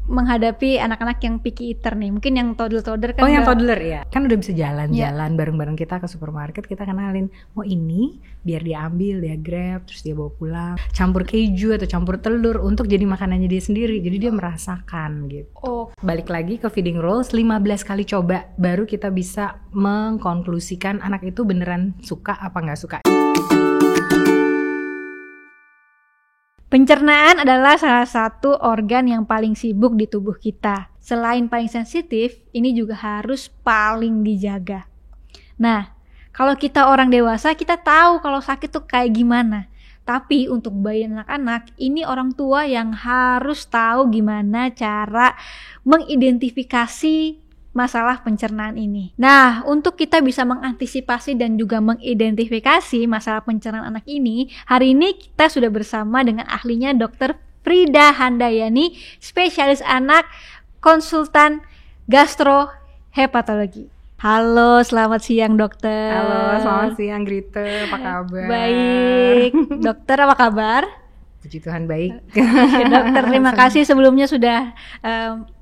menghadapi anak-anak yang picky eater nih? Mungkin yang toddler kan. Oh, yang toddler ya. Kan udah bisa jalan-jalan bareng-bareng kita ke supermarket, kita kenalin, "Oh, ini biar dia ambil, dia grab, terus dia bawa pulang. Campur keju atau campur telur untuk jadi makanannya dia sendiri." Jadi dia merasakan gitu. Oh. Balik lagi ke feeding rules, 15 kali coba baru kita bisa mengkonklusikan anak itu beneran suka apa nggak suka. Pencernaan adalah salah satu organ yang paling sibuk di tubuh kita. Selain paling sensitif, ini juga harus paling dijaga. Nah, kalau kita orang dewasa, kita tahu kalau sakit tuh kayak gimana. Tapi untuk bayi dan anak-anak, ini orang tua yang harus tahu gimana cara mengidentifikasi masalah pencernaan ini. Nah, untuk kita bisa mengantisipasi dan juga mengidentifikasi masalah pencernaan anak ini, hari ini kita sudah bersama dengan ahlinya Dr. Frida Handayani, spesialis anak, konsultan gastrohepatologi. Halo, selamat siang dokter. Halo, selamat siang Grite, apa kabar? Baik, dokter apa kabar? Puji Tuhan baik. Dokter, terima kasih sebelumnya sudah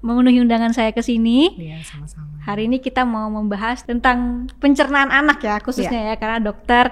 memenuhi undangan saya ke sini. Iya, sama-sama. Hari ini kita mau membahas tentang pencernaan anak ya, khususnya ya, karena dokter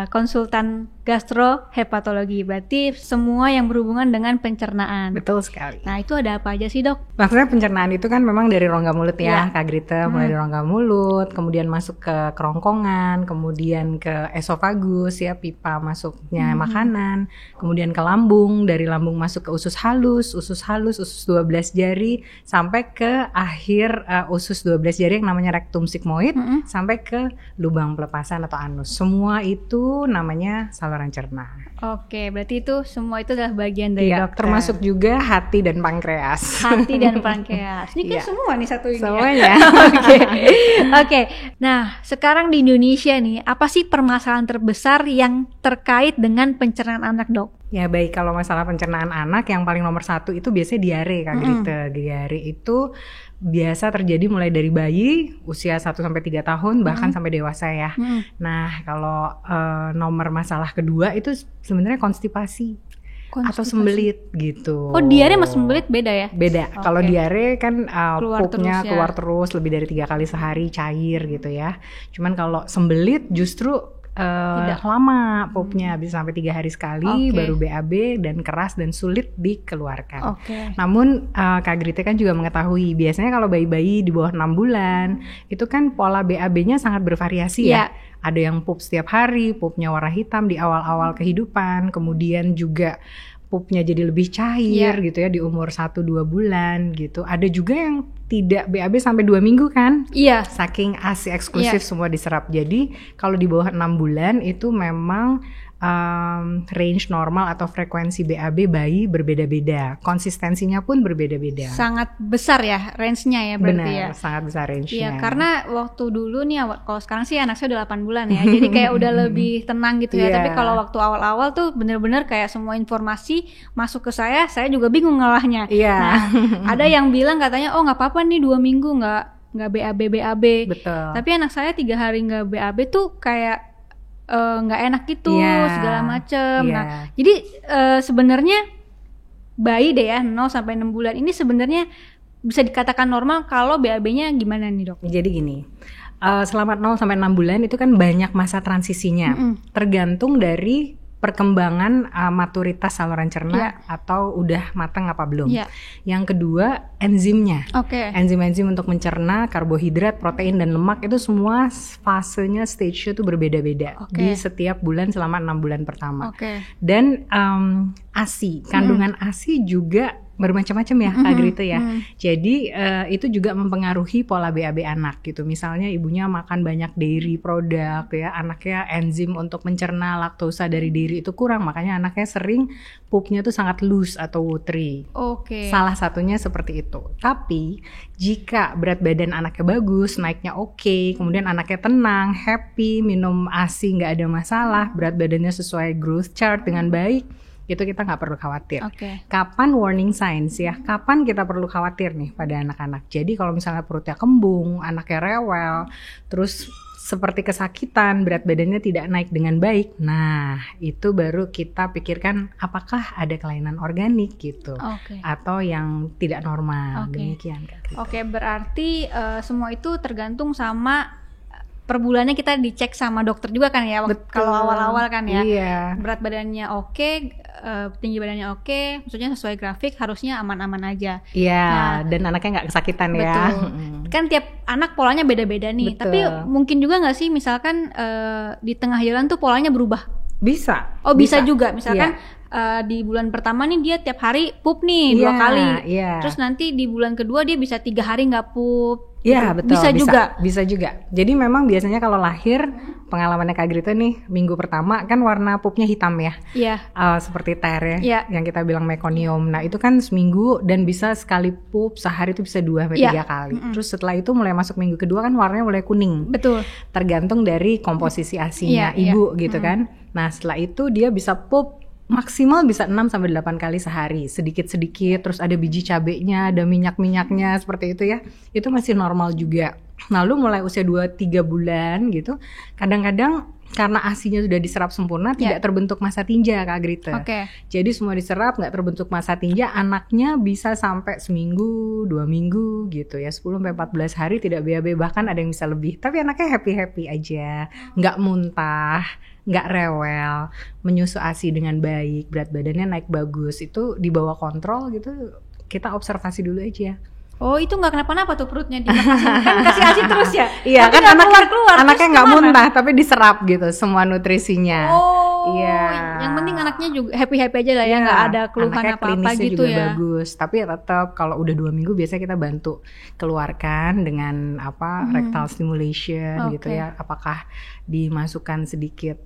konsultan gastrohepatologi, berarti semua yang berhubungan dengan pencernaan. Betul sekali. Nah, itu ada apa aja sih, Dok? Maksudnya pencernaan itu kan memang dari rongga mulut ya, Kak Grite, mulai dari rongga mulut, kemudian masuk ke kerongkongan, kemudian ke esofagus ya, pipa masuknya makanan, kemudian ke lambung, dari lambung masuk ke usus halus 12 jari, sampai ke akhir usus 12 jari yang namanya rektum sigmoid, sampai ke lubang pelepasan atau anus. Semua itu namanya saluran cerna. Oke, berarti itu semua itu adalah bagian dari dokter. Termasuk juga hati dan pankreas. Hati dan pankreas. Ini kan semua nih satu ini. Semuanya. Oke. Nah, sekarang di Indonesia nih, apa sih permasalahan terbesar yang terkait dengan pencernaan anak, Dok? Ya baik, kalau masalah pencernaan anak yang paling nomor 1 itu biasanya diare, Kak Grite. Diare itu biasa terjadi mulai dari bayi usia 1-3 tahun bahkan sampai dewasa ya. Nah, kalau nomor masalah kedua itu sebenarnya konstipasi atau sembelit gitu. Oh, diare sama sembelit beda ya? Beda. Okay. Kalau diare kan pupnya keluar terus lebih dari 3 kali sehari, cair gitu ya. Cuman kalau sembelit justru lama pupnya, bisa sampai 3 hari sekali, baru BAB dan keras dan sulit dikeluarkan. Namun Kak Grite kan juga mengetahui biasanya kalau bayi-bayi di bawah 6 bulan itu kan pola BAB-nya sangat bervariasi ya. Ada yang pup setiap hari, pupnya warna hitam di awal-awal kehidupan, kemudian juga pupnya jadi lebih cair gitu ya di umur 1-2 bulan gitu. Ada juga yang tidak BAB sampai 2 minggu kan? Iya. Saking ASI eksklusif semua diserap. Jadi kalau di bawah 6 bulan itu memang range normal atau frekuensi BAB bayi berbeda-beda. Konsistensinya pun berbeda-beda. Sangat besar ya range-nya ya berarti. Benar, ya. Sangat besar range-nya. Iya, karena waktu dulu nih, kalau sekarang sih anak saya udah 8 bulan ya. Jadi kayak udah lebih tenang gitu ya. Tapi kalau waktu awal-awal tuh bener-bener kayak semua informasi masuk ke saya juga bingung ngelahnya. Nah, ada yang bilang katanya, oh nggak apa-apa nih 2 minggu nggak BAB. Betul. Tapi anak saya 3 hari nggak BAB tuh kayak nggak enak gitu, segala macem. Nah, jadi sebenarnya bayi deh ya 0-6 bulan ini sebenarnya bisa dikatakan normal kalau BAB-nya gimana nih, Dok? Jadi gini, selama 0-6 bulan itu kan banyak masa transisinya, tergantung dari perkembangan maturitas saluran cerna atau udah matang apa belum. Yang kedua, enzimnya. Enzim-enzim untuk mencerna karbohidrat, protein dan lemak itu semua fasenya, stage-nya tuh berbeda-beda di setiap bulan selama 6 bulan pertama. Dan ASI, kandungan ASI juga bermacam-macam ya Kak Grite ya. Jadi itu juga mempengaruhi pola BAB anak gitu. Misalnya ibunya makan banyak dairy produk ya, anaknya enzim untuk mencerna laktosa dari dairy itu kurang, makanya anaknya sering pupnya tuh sangat loose atau watery. Salah satunya seperti itu. Tapi jika berat badan anaknya bagus, naiknya kemudian anaknya tenang, happy, minum ASI nggak ada masalah, berat badannya sesuai growth chart dengan baik, itu kita nggak perlu khawatir. Kapan warning signs ya? Kapan kita perlu khawatir nih pada anak-anak? Jadi kalau misalnya perutnya kembung, anaknya rewel, terus seperti kesakitan, berat badannya tidak naik dengan baik, nah itu baru kita pikirkan apakah ada kelainan organik gitu, atau yang tidak normal, demikian Kak Grita. Oke, berarti semua itu tergantung sama per bulannya kita dicek sama dokter juga kan ya, kalau awal-awal kan ya. Iya. Berat badannya tinggi badannya maksudnya sesuai grafik harusnya aman-aman aja. Iya, dan anaknya nggak kesakitan ya. Kan tiap anak polanya beda-beda nih. Betul. Tapi mungkin juga nggak sih misalkan di tengah jalan tuh polanya berubah? Bisa. Oh bisa juga, misalkan di bulan pertama nih dia tiap hari pup nih 2 kali. Terus nanti di bulan kedua dia bisa 3 hari nggak pup. Iya betul, bisa juga. Jadi memang biasanya kalau lahir, pengalamannya Kak Grita nih, minggu pertama kan warna pupnya hitam ya. Iya. Seperti ter ya, yang kita bilang meconium. Nah itu kan seminggu dan bisa sekali pup sehari itu bisa 2-3 kali. Terus setelah itu mulai masuk minggu kedua kan warnanya mulai kuning. Betul. Tergantung dari komposisi ASI-nya ibu gitu kan. Nah setelah itu dia bisa pup maksimal bisa 6-8 kali sehari, sedikit-sedikit, terus ada biji cabenya, ada minyak-minyaknya seperti itu ya, itu masih normal juga. Lalu mulai usia 2-3 bulan gitu, kadang-kadang karena ASI-nya sudah diserap sempurna, tidak terbentuk massa tinja Kak Grita. Jadi semua diserap, nggak terbentuk massa tinja, anaknya bisa sampai seminggu, 2 minggu gitu ya, 10-14 hari tidak BAB, bahkan ada yang bisa lebih. Tapi anaknya happy-happy aja, nggak muntah, nggak rewel, menyusu ASI dengan baik, berat badannya naik bagus, itu di bawah kontrol gitu, kita observasi dulu aja. Oh itu nggak kenapa-napa tuh perutnya kan kasih ASI terus ya? Iya kan anaknya nggak muntah tapi diserap gitu semua nutrisinya. Iya. Yang penting anaknya juga happy aja lah ya, nggak ada keluhan apa-apa gitu juga ya. Bagus. Tapi tetap kalau udah 2 minggu biasanya kita bantu keluarkan dengan rectal stimulation gitu ya. Apakah dimasukkan sedikit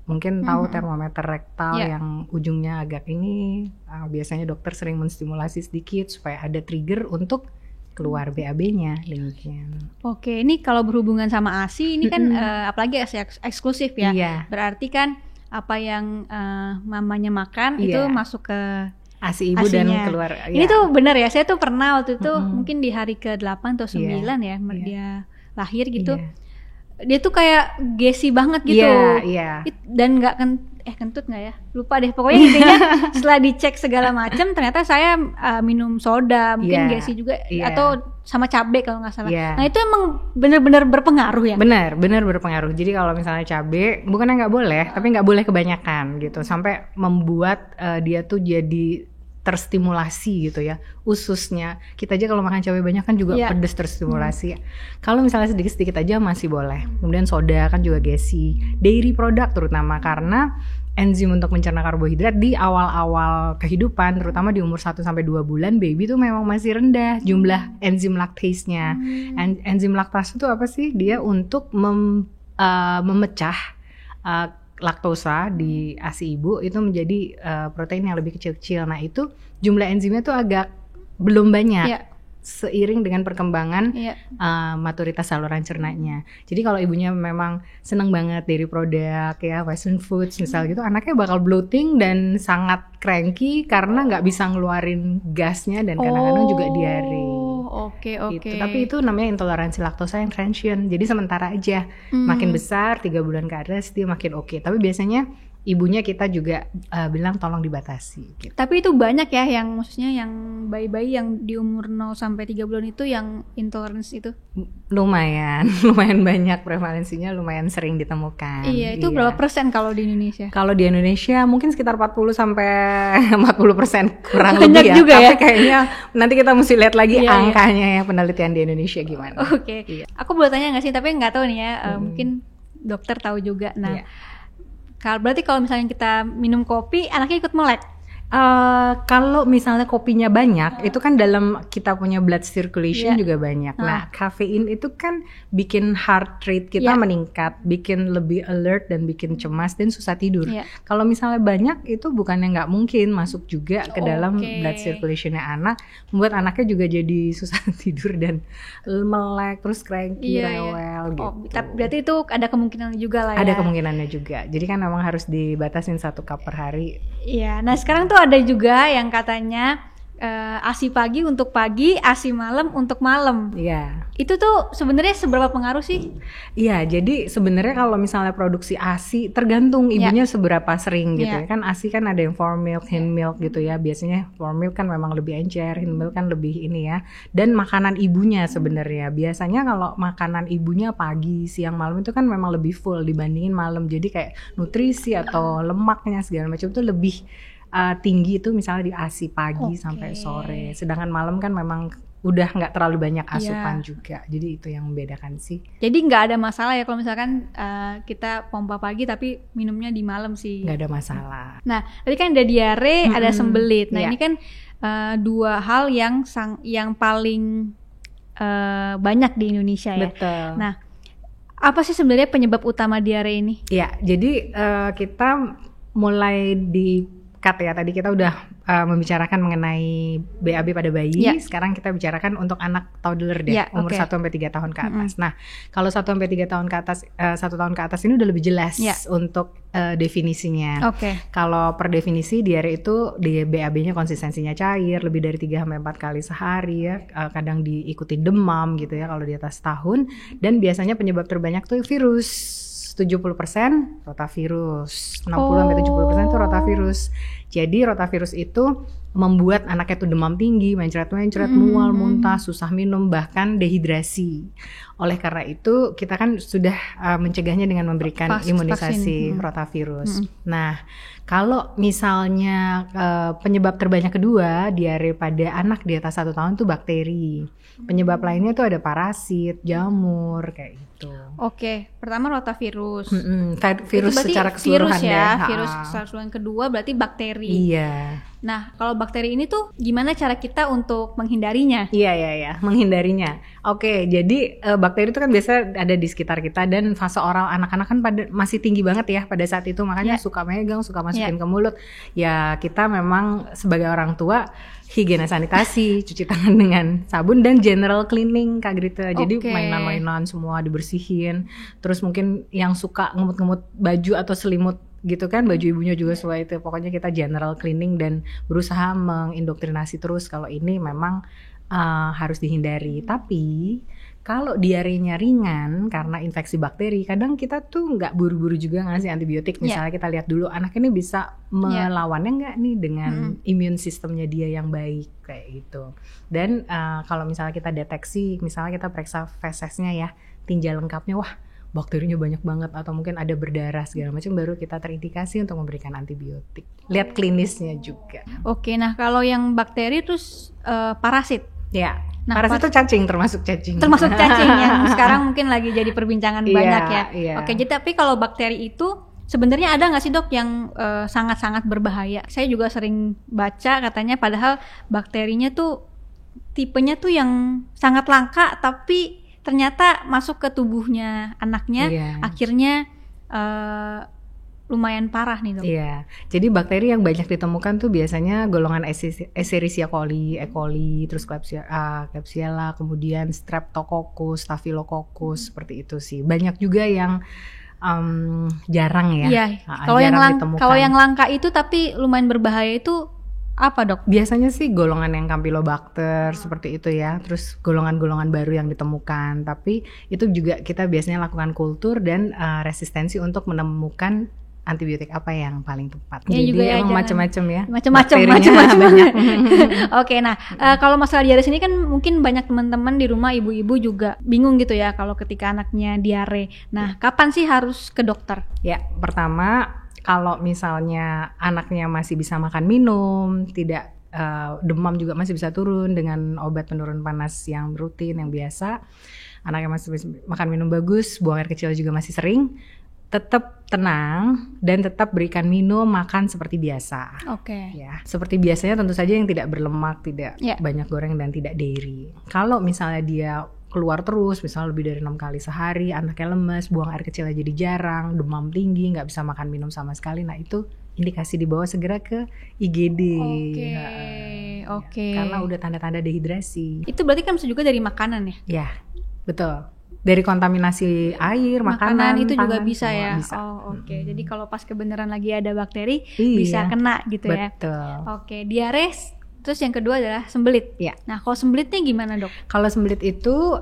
mungkin tahu termometer rektal yang ujungnya agak ini, biasanya dokter sering menstimulasi sedikit supaya ada trigger untuk keluar BAB-nya demikian. Oke, ini kalau berhubungan sama ASI ini kan apalagi ASI eksklusif ya. Berarti kan apa yang mamanya makan itu masuk ke ASI ibu dan keluar. Ini tuh benar ya, saya tuh pernah waktu itu mungkin di hari ke-8 atau 9 ya dia lahir gitu. Dia tuh kayak gassy banget gitu. Dan nggak kentut nggak ya? Lupa deh. Pokoknya intinya setelah dicek segala macam, ternyata saya minum soda, mungkin gassy juga atau sama cabai kalau nggak salah. Nah itu emang benar-benar berpengaruh ya? Benar berpengaruh. Jadi kalau misalnya cabai, bukannya nggak boleh, tapi nggak boleh kebanyakan gitu, sampai membuat dia tuh jadi terstimulasi gitu ya, ususnya. Kita aja kalau makan cabai banyak kan juga pedes terstimulasi. Kalau misalnya sedikit-sedikit aja masih boleh. Kemudian soda kan juga gassy. Dairy product terutama karena enzim untuk mencerna karbohidrat di awal-awal kehidupan, terutama di umur 1-2 bulan, baby tuh memang masih rendah jumlah enzim laktase-nya. Enzim laktase itu apa sih? Dia untuk memecah laktosa di ASI ibu itu menjadi protein yang lebih kecil-kecil. Nah itu jumlah enzimnya tuh agak belum banyak seiring dengan perkembangan maturitas saluran cernanya. Jadi kalau ibunya memang seneng banget dairy produk ya, western foods misal gitu, anaknya bakal bloating dan sangat cranky karena nggak bisa ngeluarin gasnya dan kadang-kadang juga diare. Gitu. Tapi itu namanya intoleransi laktosa yang transient. Jadi sementara aja. Makin besar 3 bulan ke atas dia makin oke. Tapi biasanya ibunya kita juga bilang tolong dibatasi gitu. Tapi itu banyak ya yang maksudnya yang bayi-bayi yang di umur 0-3 bulan itu yang intolerance itu? Lumayan banyak prevalensinya, lumayan sering ditemukan. Iya, itu berapa persen kalau di Indonesia? Kalau di Indonesia mungkin sekitar 40-40% kurang banyak lebih ya. Juga tapi ya? Kayaknya nanti kita mesti lihat lagi angkanya ya penelitian di Indonesia gimana. Aku boleh tanya nggak sih? Tapi nggak tahu nih ya, mungkin dokter tahu juga. Nah, berarti kalau misalnya kita minum kopi, anaknya ikut melek? Kalau misalnya kopinya banyak, itu kan dalam kita punya blood circulation juga banyak. Nah, kafein itu kan bikin heart rate kita meningkat, bikin lebih alert dan bikin cemas dan susah tidur. Kalau misalnya banyak, itu bukannya nggak mungkin masuk juga ke dalam blood circulationnya anak, membuat anaknya juga jadi susah tidur dan melek, terus cranky, rewel gitu. Berarti itu ada kemungkinan juga lah ya? Ada kemungkinannya juga. Jadi kan memang harus dibatasin 1 cup per hari. Iya, nah sekarang tuh ada juga yang katanya ASI pagi untuk pagi, ASI malam untuk malam. Iya. Itu tuh sebenarnya seberapa pengaruh sih? Iya, jadi sebenarnya kalau misalnya produksi ASI tergantung ibunya seberapa sering gitu ya. Kan ASI kan ada yang formula milk, hind milk gitu ya. Biasanya formula milk kan memang lebih encer, hind milk kan lebih ini ya. Dan makanan ibunya sebenarnya. Biasanya kalau makanan ibunya pagi, siang, malam itu kan memang lebih full dibandingin malam. Jadi kayak nutrisi atau lemaknya segala macam itu lebih tinggi itu misalnya di ASI pagi sampai sore. Sedangkan malam kan memang udah nggak terlalu banyak asupan juga. Jadi itu yang membedakan sih. Jadi nggak ada masalah ya kalau misalkan kita pompa pagi tapi minumnya di malam sih. Nggak ada masalah. Nah, tadi kan ada diare, ada sembelit. Nah, ini kan dua hal yang paling banyak di Indonesia ya. Betul. Nah, apa sih sebenarnya penyebab utama diare ini? Ya, jadi kita mulai di ya, tadi kita udah membicarakan mengenai BAB pada bayi. Sekarang kita bicarakan untuk anak toddler deh, umur 1-3 tahun ke atas. Nah, kalau 1-3 tahun ke atas, 1 tahun ke atas ini udah lebih jelas untuk definisinya. Kalau per definisi diare itu di BAB-nya konsistensinya cair, lebih dari 3-4 kali sehari ya, kadang diikuti demam gitu ya kalau di atas tahun, dan biasanya penyebab terbanyak tuh virus. 70% rotavirus, 60-70% itu rotavirus. Jadi rotavirus itu membuat anaknya tuh demam tinggi, mencret-mencret, mual, muntah, susah minum, bahkan dehidrasi. Oleh karena itu kita kan sudah mencegahnya dengan memberikan imunisasi rotavirus. Nah, kalau misalnya penyebab terbanyak kedua diare pada anak di atas 1 tahun tuh bakteri. Penyebab lainnya tuh ada parasit, jamur kayak gitu. Pertama rotavirus. Virus secara keseluruhan virus secara keseluruhan. Kedua berarti bakteri. Iya. Nah, kalau bakteri ini tuh gimana cara kita untuk menghindarinya? Iya, menghindarinya. Jadi bakteri itu kan biasa ada di sekitar kita, dan fase oral anak-anak kan masih tinggi banget ya pada saat itu, makanya suka megang, suka masukin ke mulut. Ya kita memang sebagai orang tua higiene sanitasi, cuci tangan dengan sabun dan general cleaning Kak Grita. Jadi mainan-mainan semua dibersihin. Terus mungkin yang suka ngemut-ngemut baju atau selimut gitu kan, baju ibunya juga sesuai itu. Pokoknya kita general cleaning dan berusaha mengindoktrinasi terus kalau ini memang harus dihindari. Tapi kalau diarenya ringan karena infeksi bakteri, kadang kita tuh nggak buru-buru juga ngasih antibiotik. Misalnya kita lihat dulu anak ini bisa melawannya nggak nih dengan imun sistemnya dia yang baik kayak gitu. Dan kalau misalnya kita deteksi, misalnya kita periksa fesesnya ya, tinjal lengkapnya, wah bakterinya banyak banget atau mungkin ada berdarah segala macam, baru kita terindikasi untuk memberikan antibiotik. Lihat klinisnya juga. Nah kalau yang bakteri terus parasit. Ya. Nah, parasit itu cacing, termasuk cacing yang sekarang mungkin lagi jadi perbincangan banyak ya. Jadi tapi kalau bakteri itu sebenarnya ada nggak sih dok yang sangat-sangat berbahaya? Saya juga sering baca katanya padahal bakterinya tuh tipenya tuh yang sangat langka, tapi ternyata masuk ke tubuhnya anaknya, akhirnya lumayan parah nih dok. Jadi bakteri yang banyak ditemukan tuh biasanya golongan Escherichia coli, E. coli, terus Klebsiella, kemudian Streptococcus, Staphylococcus, seperti itu sih. Banyak juga yang jarang ya. Kalau yang langka itu tapi lumayan berbahaya itu apa dok? Biasanya sih golongan yang Campylobacter seperti itu ya. Terus golongan-golongan baru yang ditemukan. Tapi itu juga kita biasanya lakukan kultur dan resistensi untuk menemukan antibiotik apa yang paling tepat. Jadi juga emang macam-macam ya. Macam-macam banyak. Nah kalau masalah diare ini kan mungkin banyak teman-teman di rumah ibu-ibu juga bingung gitu ya kalau ketika anaknya diare. Nah, kapan sih harus ke dokter? Ya, pertama kalau misalnya anaknya masih bisa makan minum, tidak demam juga masih bisa turun dengan obat penurun panas yang rutin, yang biasa, anaknya masih bisa makan minum bagus, buang air kecil juga masih sering, tetap tenang dan tetap berikan minum, makan seperti biasa. Ya, seperti biasanya tentu saja yang tidak berlemak, tidak banyak goreng dan tidak dairy. Kalau misalnya dia keluar terus, misalnya lebih dari 6 kali sehari, anaknya lemes, buang air kecilnya jadi jarang, demam tinggi, nggak bisa makan minum sama sekali, nah itu indikasi dibawa segera ke IGD. Karena udah tanda-tanda dehidrasi. Itu berarti kan bisa juga dari makanan ya? Ya, betul. Dari kontaminasi air, makanan itu pangan, juga bisa ya. Bisa. Jadi kalau pas kebenaran lagi ada bakteri bisa kena gitu ya. Betul. Diare Terus yang kedua adalah sembelit. Ya. Nah, kalau sembelitnya gimana, Dok? Kalau sembelit itu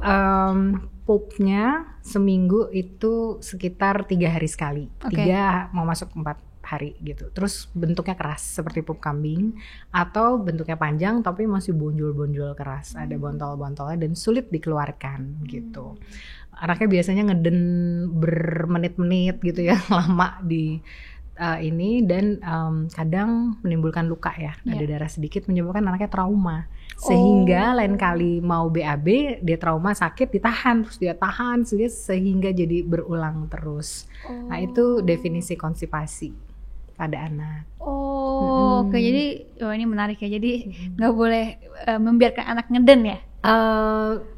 poopnya seminggu itu sekitar 3 hari sekali. 3 mau masuk 4 hari gitu. Terus bentuknya keras seperti pup kambing atau bentuknya panjang tapi masih bonjol-bonjol keras. Ada bontol-bontolnya dan sulit dikeluarkan gitu. Anaknya biasanya ngeden bermenit-menit gitu ya, lama di ini dan kadang menimbulkan luka ya. Ada darah sedikit menyebabkan anaknya trauma. Sehingga lain kali mau BAB dia trauma sakit ditahan terus dia tahan sehingga jadi berulang terus. Nah, itu definisi konstipasi pada anak. Oke, jadi ini menarik ya. Jadi nggak boleh membiarkan anak ngeden ya?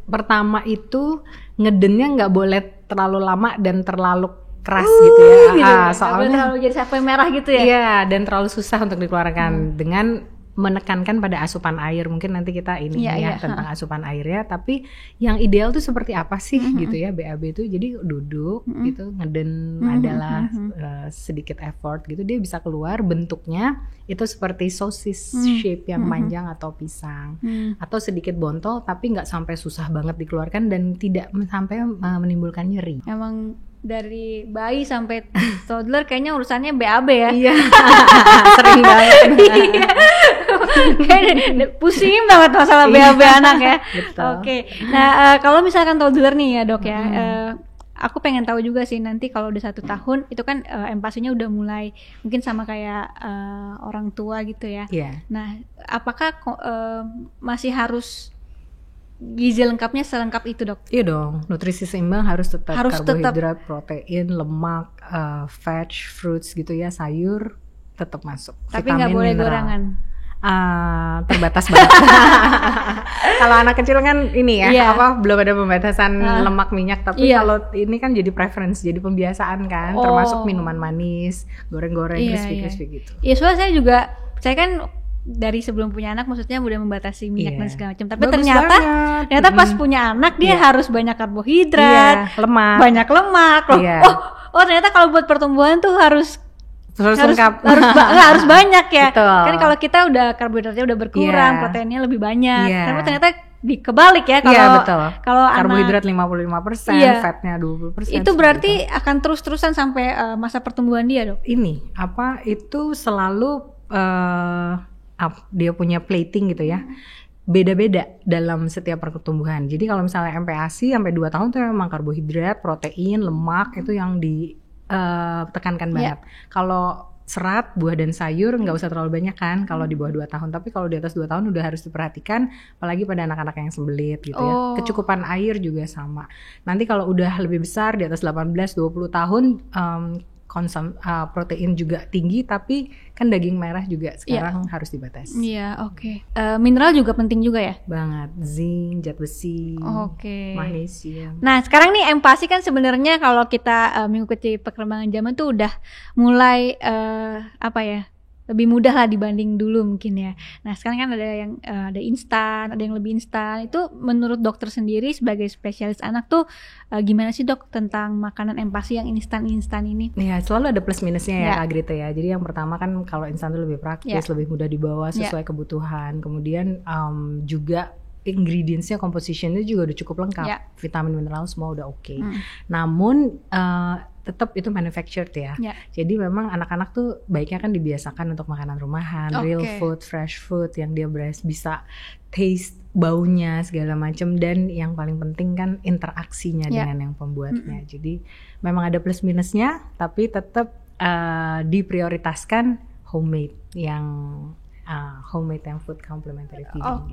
Pertama itu ngedennya nggak boleh terlalu lama dan terlalu keras gitu ya. Gitu soalnya terlalu jadi sampai merah gitu ya? Iya, dan terlalu susah untuk dikeluarkan dengan menekankan pada asupan air. Mungkin nanti kita tentang asupan airnya, tapi yang ideal tuh seperti apa sih gitu ya BAB itu. Jadi duduk gitu, ngeden adalah sedikit effort gitu, dia bisa keluar bentuknya itu seperti sosis shape yang panjang atau pisang atau sedikit bontol tapi nggak sampai susah banget dikeluarkan dan tidak sampai menimbulkan nyeri. Emang dari bayi sampai toddler kayaknya urusannya BAB ya. Iya. Sering banget. Pusing banget masalah BAB anak ya. Oke. Nah, kalau misalkan toddler nih ya, Dok ya. Aku pengen tahu juga sih nanti kalau udah 1 tahun itu kan empasinya udah mulai mungkin sama kayak orang tua gitu ya. Nah, apakah masih harus gizi lengkapnya selengkap itu, Dok? Iya dong, nutrisi seimbang harus tetap karbohidrat, protein, lemak, veg, fruits gitu ya, sayur tetap masuk. Tapi nggak boleh gorengan. Terbatas banget. Kalau anak kecil kan ini ya, belum ada pembatasan lemak minyak, tapi kalau ini kan jadi preference, jadi pembiasaan kan, termasuk minuman manis, goreng-goreng, crispy-crispy gitu. Iya, soalnya saya kan dari sebelum punya anak maksudnya udah membatasi minyak dan segala macam. Tapi ternyata pas punya anak dia harus banyak karbohidrat, banyak lemak. Oh ternyata kalau buat pertumbuhan tuh harus lengkap. harus banyak ya. Betul. Kan kalau kita udah karbohidratnya udah berkurang, proteinnya lebih banyak. Tapi ternyata kebalik ya kalau karbohidrat 55%, fatnya 20%. Itu berarti akan terus-terusan sampai masa pertumbuhan dia, Dok. Ini itu selalu dia punya plating gitu ya, beda-beda dalam setiap pertumbuhan. Jadi kalau misalnya MPASI sampai 2 tahun tuh memang karbohidrat, protein, lemak itu yang ditekankan banget. Kalau serat, buah dan sayur nggak usah terlalu banyak kan kalau di bawah 2 tahun, tapi kalau di atas 2 tahun udah harus diperhatikan, apalagi pada anak-anak yang sembelit gitu ya. Kecukupan air juga sama. Nanti kalau udah lebih besar di atas 18-20 tahun protein juga tinggi, tapi kan daging merah juga sekarang harus dibatasi. Mineral juga penting juga ya? Banget, zinc, zat besi, magnesium. Nah sekarang nih empasi kan sebenarnya kalau kita mengikuti perkembangan zaman tuh udah mulai lebih mudah lah dibanding dulu mungkin ya. Nah sekarang kan ada yang ada instan, ada yang lebih instan. Itu menurut dokter sendiri sebagai spesialis anak tuh gimana sih, Dok, tentang makanan empasi yang instan-instan ini? Ya selalu ada plus minusnya ya Kak Grita ya. Jadi yang pertama kan kalau instan itu lebih praktis, lebih mudah dibawa sesuai kebutuhan. Kemudian juga ingredientsnya, compositionnya juga udah cukup lengkap. Vitamin, mineral semua udah oke. Namun tetap itu manufactured ya. Jadi memang anak-anak tuh baiknya kan dibiasakan untuk makanan rumahan, real food, fresh food yang dia bisa taste baunya segala macam, dan yang paling penting kan interaksinya dengan yang pembuatnya. Jadi memang ada plus minusnya, tapi tetap diprioritaskan homemade yang food complementary feeding.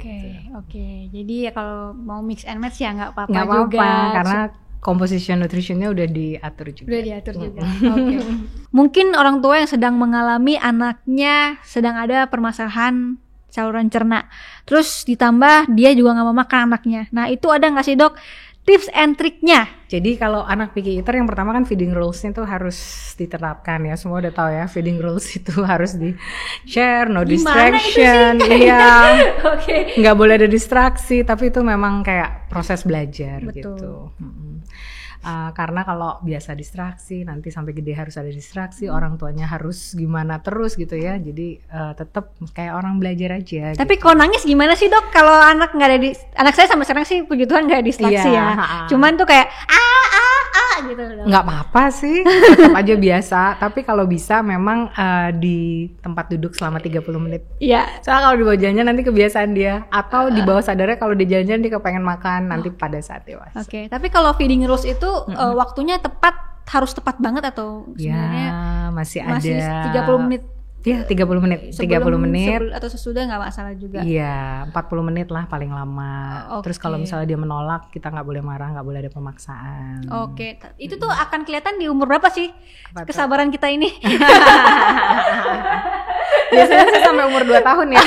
Jadi ya kalau mau mix and match ya nggak apa-apa juga. Nggak apa-apa, karena composition nutritionnya udah diatur juga. Mungkin orang tua yang sedang mengalami anaknya sedang ada permasalahan saluran cerna, terus ditambah dia juga nggak mau makan anaknya. Nah itu ada nggak sih, Dok, tips and triknya? Jadi kalau anak picky eater yang pertama kan feeding rules-nya tuh harus diterapkan ya. Semua udah tahu ya, feeding rules itu harus di share, no distraction. Nggak boleh ada distraksi, tapi itu memang kayak proses belajar. Gitu. Karena kalau biasa distraksi, nanti sampai gede harus ada distraksi, orang tuanya harus gimana terus gitu ya. Jadi tetap kayak orang belajar aja. Tapi gitu. kalau nangis gimana sih dok? Kalau anak nggak ada anak saya sampai sekarang sih puji Tuhan nggak ada distraksi ya. Cuman tuh kayak gitu. Nggak apa-apa sih, tetap aja biasa. Tapi kalau bisa memang di tempat duduk selama 30 menit. Iya. Soalnya kalau di bawah jajan nanti kebiasaan dia. Atau di bawah sadarnya kalau di jajan dia kepengen makan nanti pada saat dewasa. Oke. Tapi kalau feeding rules itu waktunya harus tepat banget atau sebenarnya masih 30 menit? Iya, 30 menit. 30 menit atau sesudah nggak masalah juga. Iya, 40 menit lah paling lama. Terus kalau misalnya dia menolak, kita nggak boleh marah, nggak boleh ada pemaksaan. Oke. Itu tuh akan kelihatan di umur berapa sih kesabaran kita ini? Biasanya sih sampai umur 2 tahun ya.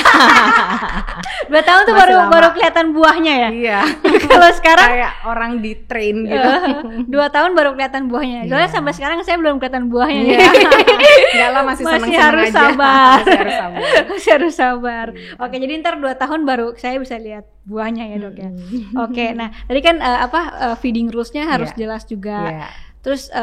2 tahun tuh baru kelihatan buahnya ya? Iya. Kalau sekarang kayak orang di train gitu. 2 tahun baru kelihatan buahnya. Soalnya sampai sekarang saya belum kelihatan buahnya. Enggak lah, masih seneng-seneng harus aja. Sabar. Masih harus sabar. Oke, jadi ntar 2 tahun baru saya bisa lihat buahnya ya dok ya. Oke, nah tadi kan feeding rules-nya harus jelas juga. Terus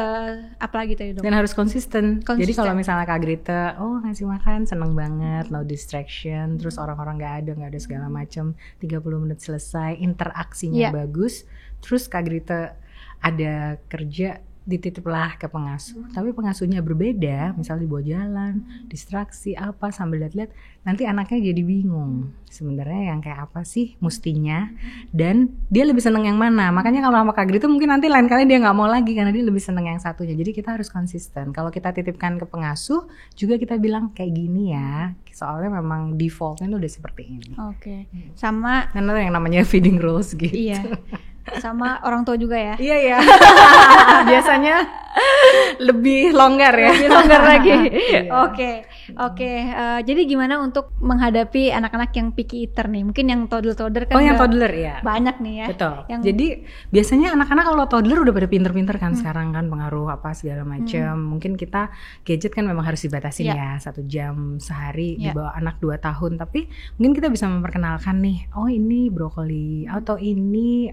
apalagi tadi dok? Dan harus konsisten. Jadi kalau misalnya Kak Grita, ngasih makan seneng banget, no distraction, terus orang-orang nggak ada segala macam, 30 menit selesai, interaksinya bagus, terus Kak Grita ada kerja, dititiplah ke pengasuh. Tapi pengasuhnya berbeda, misalnya dibawa jalan, distraksi apa sambil lihat-lihat, nanti anaknya jadi bingung. Sebenarnya yang kayak apa sih mustinya, dan dia lebih seneng yang mana. Makanya kalau sama Kak Grita mungkin nanti lain kali dia nggak mau lagi karena dia lebih seneng yang satunya. Jadi kita harus konsisten. Kalau kita titipkan ke pengasuh, juga kita bilang kayak gini ya. Soalnya memang defaultnya udah seperti ini. Oke. Sama. Karena yang namanya feeding rules gitu. Iya. Sama orang tua juga ya. Iya ya. Biasanya lebih longgar ya. Lebih longgar lagi. Oke. Jadi gimana untuk menghadapi anak-anak yang picky eater nih? Mungkin yang toddler kan. Yang toddler ya. Banyak nih ya. Betul. Jadi biasanya anak-anak kalau toddler udah pada pinter-pinter kan sekarang kan, pengaruh apa segala macam. Mungkin kita gadget kan memang harus dibatasin ya 1 jam sehari di bawah anak 2 tahun. Tapi mungkin kita bisa memperkenalkan nih, ini brokoli atau ini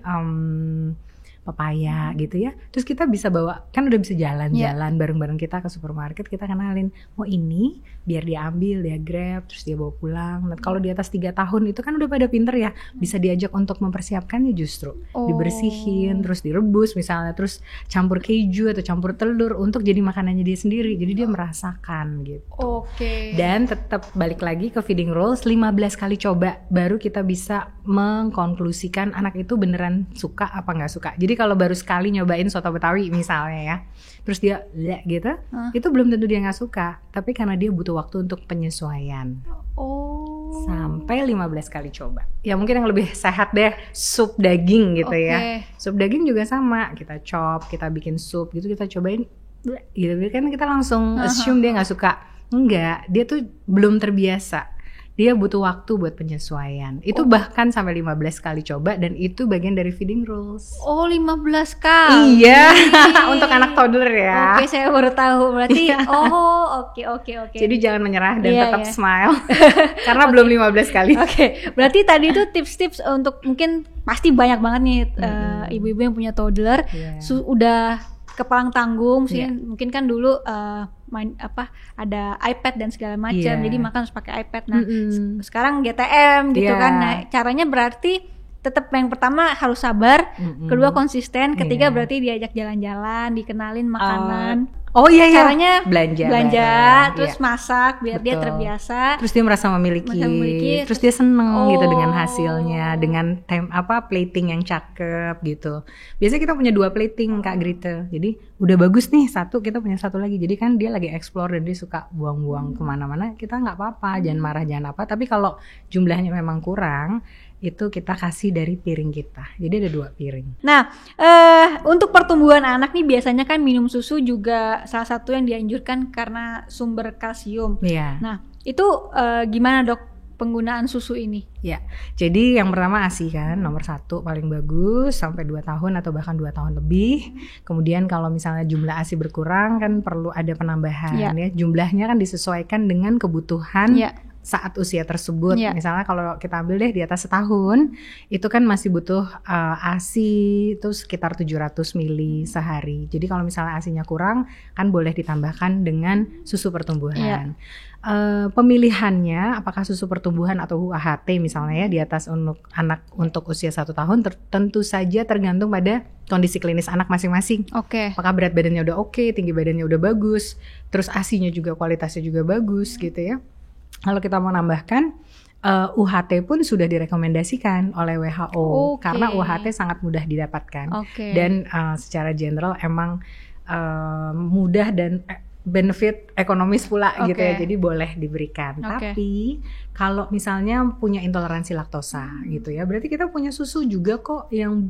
papaya gitu ya. Terus kita bisa bawa, kan udah bisa jalan-jalan bareng-bareng kita ke supermarket, kita kenalin, ini biar dia ambil, dia grab, terus dia bawa pulang. Nah, kalau di atas 3 tahun itu kan udah pada pinter ya, bisa diajak untuk mempersiapkannya justru. Dibersihin, terus direbus misalnya, terus campur keju atau campur telur untuk jadi makanannya dia sendiri. Jadi dia merasakan gitu. Dan tetap balik lagi ke feeding rules, 15 kali coba baru kita bisa mengkonklusikan anak itu beneran suka apa nggak suka. Jadi kalau baru sekali nyobain soto Betawi misalnya ya, terus dia gitu, itu belum tentu dia nggak suka, tapi karena dia butuh waktu untuk penyesuaian. Sampai 15 kali coba. Ya mungkin yang lebih sehat deh, sup daging gitu ya. Sup daging juga sama, kita chop, kita bikin sup gitu, kita cobain gitu kan, kita langsung assume dia nggak suka. Enggak, dia tuh belum terbiasa. Dia butuh waktu buat penyesuaian. Itu bahkan sampai 15 kali coba, dan itu bagian dari feeding rules. 15 kali. Iya, untuk anak toddler ya. Oke, saya baru tahu. Berarti oke. Jadi jangan menyerah dan tetap smile. Karena belum 15 kali. Berarti tadi itu tips-tips untuk, mungkin pasti banyak banget nih ibu-ibu yang punya toddler, udah kepalang tanggung, mungkin kan dulu ada iPad dan segala macam, jadi makan harus pakai iPad. Nah, sekarang GTM gitu kan. Nah, caranya berarti tetap yang pertama harus sabar, kedua konsisten, ketiga berarti diajak jalan-jalan, dikenalin makanan. Caranya belanja terus masak biar dia terbiasa, terus dia merasa memiliki terus dia seneng gitu dengan hasilnya, dengan plating yang cakep gitu. Biasanya kita punya 2 plating Kak Grita, jadi udah bagus nih satu, kita punya satu lagi. Jadi kan dia lagi explore dan dia suka buang-buang kemana-mana, kita nggak apa-apa, jangan marah, jangan apa. Tapi kalau jumlahnya memang kurang, itu kita kasih dari piring kita. Jadi ada 2 piring. Nah, untuk pertumbuhan anak nih biasanya kan minum susu juga salah satu yang dianjurkan karena sumber kalsium. Nah, itu gimana dok penggunaan susu ini? Ya, jadi yang pertama ASI kan nomor 1 paling bagus sampai 2 tahun atau bahkan 2 tahun lebih. Kemudian kalau misalnya jumlah ASI berkurang kan perlu ada penambahan ya. Jumlahnya kan disesuaikan dengan kebutuhan saat usia tersebut. Misalnya kalau kita ambil deh di atas setahun, itu kan masih butuh ASI itu sekitar 700 mili sehari. Jadi kalau misalnya ASInya kurang, kan boleh ditambahkan dengan susu pertumbuhan. Pemilihannya apakah susu pertumbuhan atau UHT misalnya ya di atas untuk anak untuk usia 1 tahun tentu saja tergantung pada kondisi klinis anak masing-masing. Apakah berat badannya udah oke, tinggi badannya udah bagus, terus ASInya juga kualitasnya juga bagus gitu ya. Kalau kita mau nambahkan UHT pun sudah direkomendasikan oleh WHO karena UHT sangat mudah didapatkan dan secara general emang mudah dan benefit ekonomis pula gitu ya, jadi boleh diberikan. Tapi kalau misalnya punya intoleransi laktosa gitu ya, berarti kita punya susu juga kok yang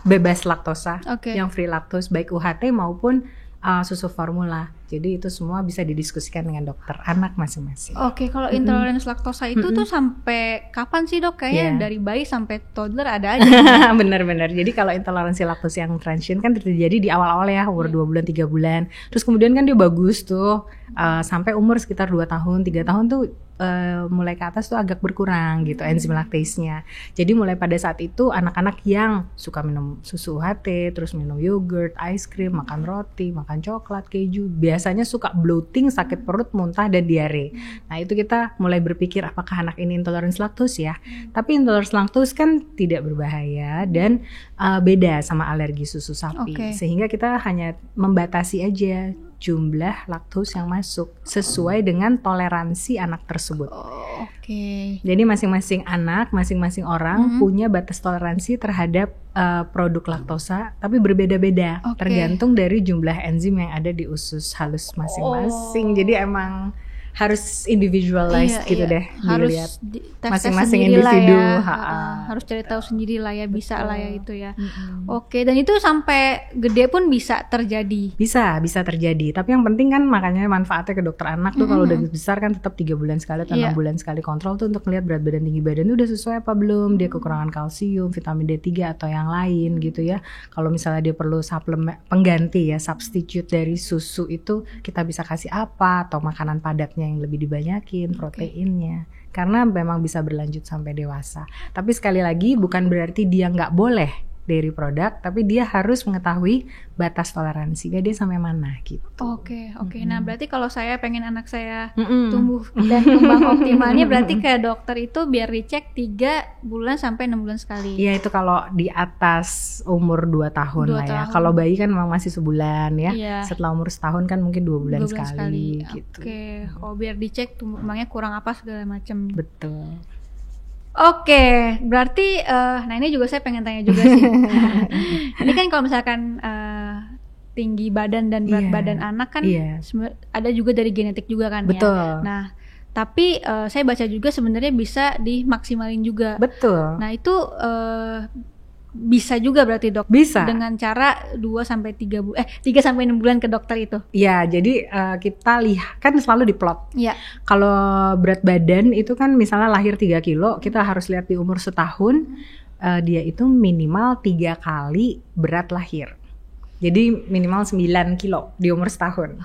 bebas laktosa, yang free lactose baik UHT maupun susu formula. Jadi itu semua bisa didiskusikan dengan dokter anak masing-masing. Kalau intoleransi laktosa itu tuh sampai kapan sih dok? Kayaknya dari bayi sampai toddler ada aja. Bener-bener. Jadi kalau intoleransi laktosa yang transient kan terjadi di awal-awal ya, umur 2 bulan, 3 bulan. Terus kemudian kan dia bagus tuh sampai umur sekitar 2 tahun, 3 tahun tuh mulai ke atas tuh agak berkurang gitu enzim laktase-nya. Jadi mulai pada saat itu anak-anak yang suka minum susu UHT, terus minum yogurt, ice cream, makan roti, makan coklat, keju, biasanya suka bloating, sakit perut, muntah, dan diare. Nah itu kita mulai berpikir apakah anak ini intoleransi laktose ya. Tapi intoleransi laktose kan tidak berbahaya dan beda sama alergi susu sapi. Sehingga kita hanya membatasi aja jumlah laktos yang masuk sesuai dengan toleransi anak tersebut. Jadi masing-masing anak, masing-masing orang punya batas toleransi terhadap produk laktosa, tapi berbeda-beda tergantung dari jumlah enzim yang ada di usus halus masing-masing. Jadi emang harus individualized gitu deh, harus masing-masing individu harus cari tahu sendiri lah ya, bisa lah ya itu ya. Dan itu sampai gede pun bisa terjadi. Bisa terjadi, tapi yang penting kan makanya manfaatnya ke dokter anak tuh kalau udah besar kan tetap 3 bulan sekali atau 6 bulan sekali kontrol tuh untuk melihat berat badan, tinggi badan udah sesuai apa belum, dia kekurangan kalsium, vitamin D3 atau yang lain gitu ya. Kalau misalnya dia perlu suplemen pengganti ya, substitute dari susu itu kita bisa kasih apa, atau makanan padatnya yang lebih dibanyakin, proteinnya, karena memang bisa berlanjut sampai dewasa. Tapi sekali lagi bukan berarti dia nggak boleh dairy product, tapi dia harus mengetahui batas toleransinya dia sampai mana gitu. Nah berarti kalau saya pengen anak saya tumbuh dan kembang optimalnya berarti ke dokter itu biar dicek 3 bulan sampai 6 bulan sekali. Iya itu kalau di atas umur 2 tahun lah ya. Kalau bayi kan memang masih sebulan ya. Setelah umur setahun kan mungkin 2 bulan sekali gitu. Biar dicek tumbuh kembangnya kurang apa segala macam. Betul. Berarti nah ini juga saya pengen tanya juga sih. Ini kan kalau misalkan tinggi badan dan berat badan anak kan ada juga dari genetik juga kan. Betul. Nah tapi saya baca juga sebenarnya bisa dimaksimalin juga. Betul. Nah itu bisa juga berarti dok? Bisa. Dengan cara 3 sampai 6 bulan ke dokter itu? Ya, jadi kita lihat kan selalu diplot. Kalau berat badan itu kan misalnya lahir 3 kilo, kita harus lihat di umur setahun dia itu minimal 3 kali berat lahir. Jadi minimal 9 kilo di umur setahun.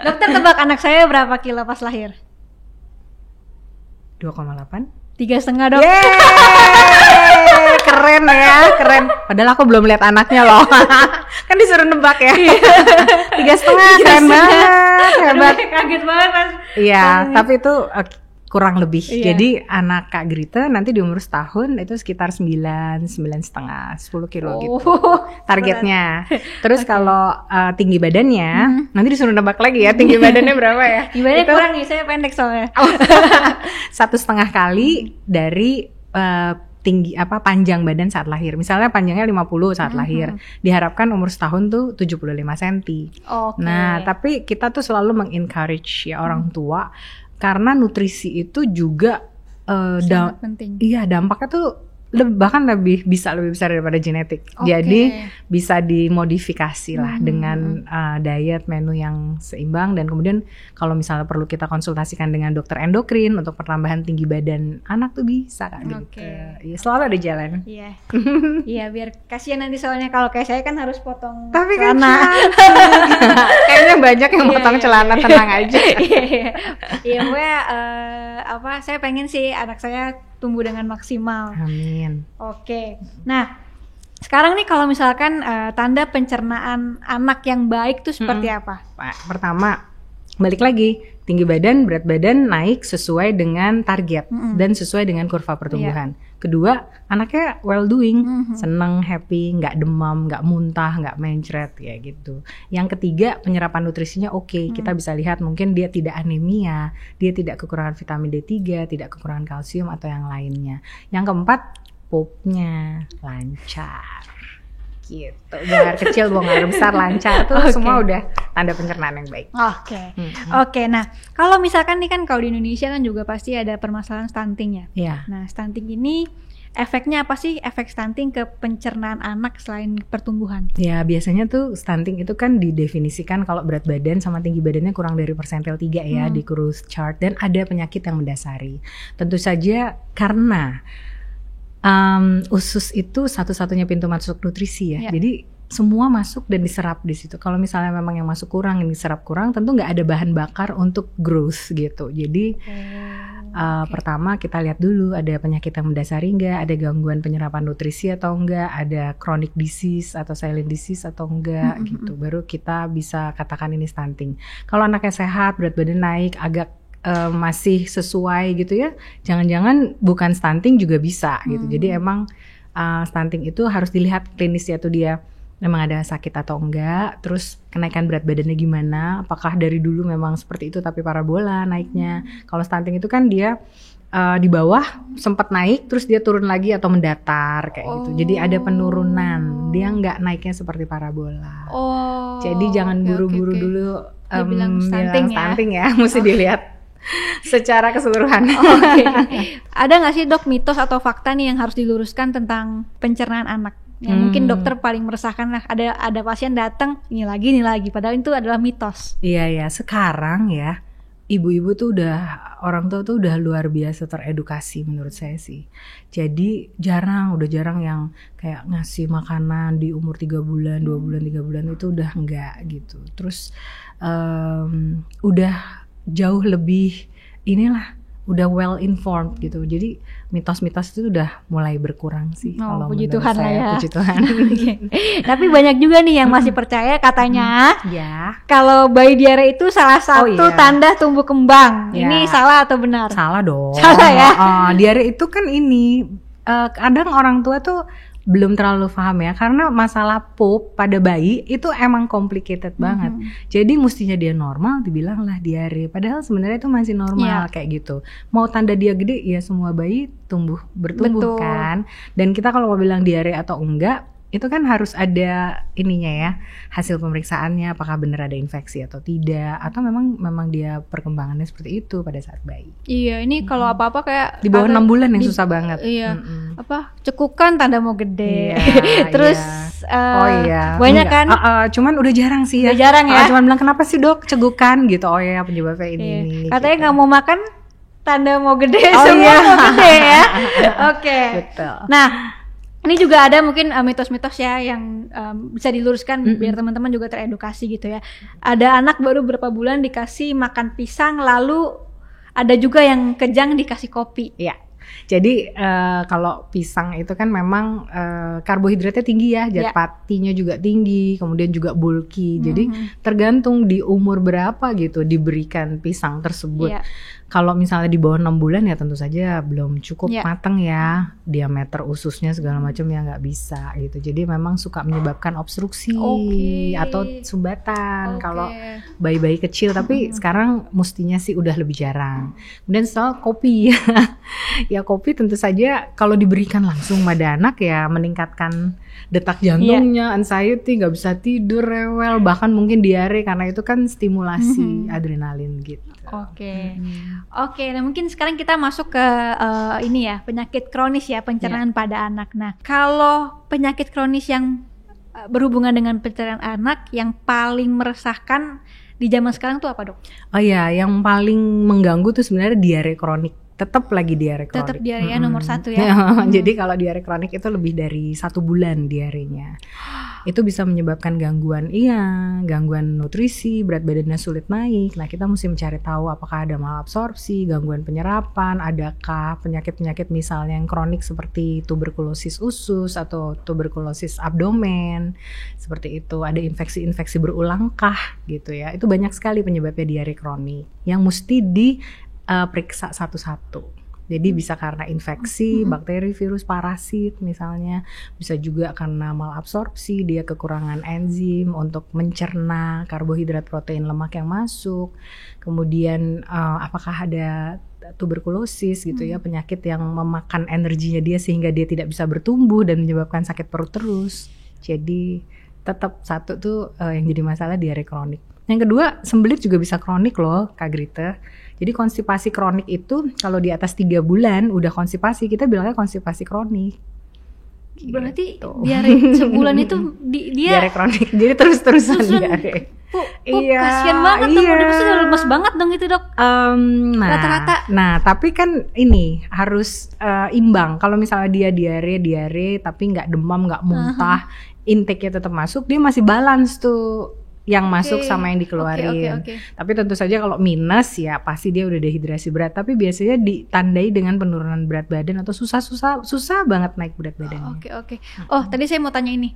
Dokter tebak anak saya berapa kilo pas lahir? 2,8. 3,5 dok. Keren ya, keren. Padahal aku belum lihat anaknya loh. Kan disuruh nebak ya. 3,5, keren banget, hebat. Kaget banget mas. Iya, tapi itu kurang lebih. Jadi anak Kak Grita nanti di umur setahun itu sekitar 9,5, 10 kilo gitu targetnya. Terus kalau tinggi badannya nanti disuruh nebak lagi ya tinggi badannya berapa ya. Tinggi badannya kurang nih, saya pendek soalnya. 1,5 kali dari tinggi panjang badan saat lahir. Misalnya panjangnya 50 saat lahir. Diharapkan umur setahun tuh 75 cm. Nah, tapi kita tuh selalu mengencourage ya orang tua karena nutrisi itu juga sangat penting. Iya, dampaknya tuh bahkan lebih besar daripada genetik. Jadi bisa dimodifikasi lah dengan diet, menu yang seimbang, dan kemudian kalau misalnya perlu kita konsultasikan dengan dokter endokrin untuk pertambahan tinggi badan anak tuh bisa Kak gitu. Ya, selalu ada jalan. Iya. Iya, biar kasihan nanti soalnya kalau kayak saya kan harus potong tapi celana. Kayaknya banyak yang potong celana, tenang aja. Iya, saya pengen sih anak saya tumbuh dengan maksimal. Amin. Oke. Nah, sekarang nih kalau misalkan tanda pencernaan anak yang baik tuh seperti apa? Pertama, balik lagi, tinggi badan, berat badan naik sesuai dengan target dan sesuai dengan kurva pertumbuhan. Kedua, anaknya well doing, seneng, happy, nggak demam, nggak muntah, nggak mencret, ya gitu. Yang ketiga, penyerapan nutrisinya oke. Kita bisa lihat mungkin dia tidak anemia, dia tidak kekurangan vitamin D3, tidak kekurangan kalsium atau yang lainnya. Yang keempat, popnya lancar. Gitu. Buang air kecil, buang air besar lancar tuh semua udah tanda pencernaan yang baik. Oke. Nah, kalau misalkan nih kan kalau di Indonesia kan juga pasti ada permasalahan stunting ya. Iya. Nah, stunting ini efeknya apa sih, efek stunting ke pencernaan anak selain pertumbuhan? Ya, biasanya tuh stunting itu kan didefinisikan kalau berat badan sama tinggi badannya kurang dari persentil 3 ya di Kurus chart, dan ada penyakit yang mendasari. Tentu saja karena usus itu satu-satunya pintu masuk nutrisi ya. Jadi semua masuk dan diserap di situ. Kalau misalnya memang yang masuk kurang, yang diserap kurang, tentu nggak ada bahan bakar untuk growth gitu. Jadi pertama kita lihat dulu ada penyakit yang mendasari nggak, ada gangguan penyerapan nutrisi atau enggak, ada chronic disease atau silent disease atau enggak gitu. Baru kita bisa katakan ini stunting. Kalau anaknya sehat, berat badan naik, agak masih sesuai gitu ya, jangan-jangan bukan stunting juga bisa gitu. Jadi emang stunting itu harus dilihat klinisnya tuh dia memang ada sakit atau enggak, terus kenaikan berat badannya gimana, apakah dari dulu memang seperti itu tapi parabola naiknya. Kalau stunting itu kan dia di bawah sempat naik terus dia turun lagi atau mendatar kayak gitu. Jadi ada penurunan, dia nggak naiknya seperti parabola. Jadi jangan buru-buru dulu bilang stunting ya, mesti dilihat secara keseluruhan. Ada nggak sih dok mitos atau fakta nih yang harus diluruskan tentang pencernaan anak? Yang mungkin dokter paling meresahkan lah. Ada pasien datang ini lagi, padahal itu adalah mitos. Iya, sekarang ya ibu-ibu tuh orang tua tuh udah luar biasa teredukasi menurut saya sih. Jadi udah jarang yang kayak ngasih makanan di umur 3 bulan, 2 bulan, 3 bulan itu udah enggak gitu. Terus udah jauh lebih udah well informed gitu. Jadi mitos-mitos itu udah mulai berkurang sih. Kalau puji Tuhan lah ya. Puji Tuhan. Tapi banyak juga nih yang masih percaya katanya kalau bayi diare itu salah satu tanda tumbuh kembang. Ini salah atau benar? Salah dong. Salah ya. Diare itu kan kadang orang tua tuh belum terlalu paham ya, karena masalah POP pada bayi itu emang complicated banget. Jadi mestinya dia normal dibilang lah diare, padahal sebenarnya itu masih normal kayak gitu. Mau tanda dia gede ya semua bayi bertumbuh kan. Dan kita kalau mau bilang diare atau enggak itu kan harus ada ininya ya, hasil pemeriksaannya apakah benar ada infeksi atau tidak, atau memang dia perkembangannya seperti itu pada saat bayi. Iya, ini kalau apa-apa kayak di bawah 6 bulan yang susah banget. Iya. Cekukan tanda mau gede. Terus banyak kan? Cuman udah jarang sih ya. Udah jarang ya. Cuman bilang kenapa sih dok cegukan gitu. Penyebabnya ini. Katanya nggak mau makan tanda mau gede, semua mau gede ya. Oke. Betul. Nah, ini juga ada mungkin mitos-mitos ya yang bisa diluruskan biar teman-teman juga teredukasi gitu ya. Ada anak baru berapa bulan dikasih makan pisang, lalu ada juga yang kejang dikasih kopi. Iya. Jadi kalau pisang itu kan memang karbohidratnya tinggi ya, zat patinya juga tinggi, kemudian juga bulky. Jadi tergantung di umur berapa gitu diberikan pisang tersebut. Kalau misalnya di bawah 6 bulan ya tentu saja belum cukup matang ya, diameter ususnya segala macam ya nggak bisa gitu. Jadi memang suka menyebabkan obstruksi atau sumbatan kalau bayi-bayi kecil. Tapi sekarang mestinya sih udah lebih jarang. Kemudian soal kopi ya kopi tentu saja kalau diberikan langsung pada anak ya meningkatkan detak jantungnya, anxiety, nggak bisa tidur, rewel, bahkan mungkin diare karena itu kan stimulasi adrenalin gitu. Oke, nah mungkin sekarang kita masuk ke ini ya, penyakit kronis ya, pencernaan pada anak. Nah, kalau penyakit kronis yang berhubungan dengan pencernaan anak yang paling meresahkan di zaman sekarang tuh apa, Dok? Oh iya, yang paling mengganggu tuh sebenarnya diare kronik. Tetap lagi diare kronik. Tetap diare ya, nomor 1 ya. Jadi kalau diare kronik itu lebih dari 1 bulan diarenya. Itu bisa menyebabkan gangguan nutrisi, berat badannya sulit naik. Nah, kita mesti mencari tahu apakah ada malabsorpsi, gangguan penyerapan, adakah penyakit-penyakit misalnya yang kronik seperti tuberkulosis usus atau tuberkulosis abdomen. Seperti itu, ada infeksi-infeksi berulangkah gitu ya. Itu banyak sekali penyebabnya diare kronik yang mesti diperiksa satu-satu. Jadi bisa karena infeksi, bakteri, virus, parasit misalnya. Bisa juga karena malabsorpsi, dia kekurangan enzim untuk mencerna karbohidrat, protein, lemak yang masuk. Kemudian apakah ada tuberkulosis gitu ya, penyakit yang memakan energinya dia sehingga dia tidak bisa bertumbuh dan menyebabkan sakit perut terus. Jadi tetap satu tuh yang jadi masalah diare kronik. Yang kedua, sembelit juga bisa kronik loh, Kak Grita. Jadi konstipasi kronik itu kalau di atas 3 bulan udah konstipasi, kita bilangnya konstipasi kronik. Berarti diare sebulan itu dia diare kronik, jadi terus-terusan diare. Iya, kasian banget dong, udah pasti udah lemes banget dong itu, Dok. Rata-rata. Nah, tapi kan ini harus imbang. Kalau misalnya dia diare tapi nggak demam, nggak muntah, intake-nya tetap masuk, dia masih balance tuh yang masuk sama yang dikeluarin. Tapi tentu saja kalau minus ya pasti dia udah dehidrasi berat. Tapi biasanya ditandai dengan penurunan berat badan atau susah banget naik berat badannya. Oke. Oh, tadi saya mau tanya ini.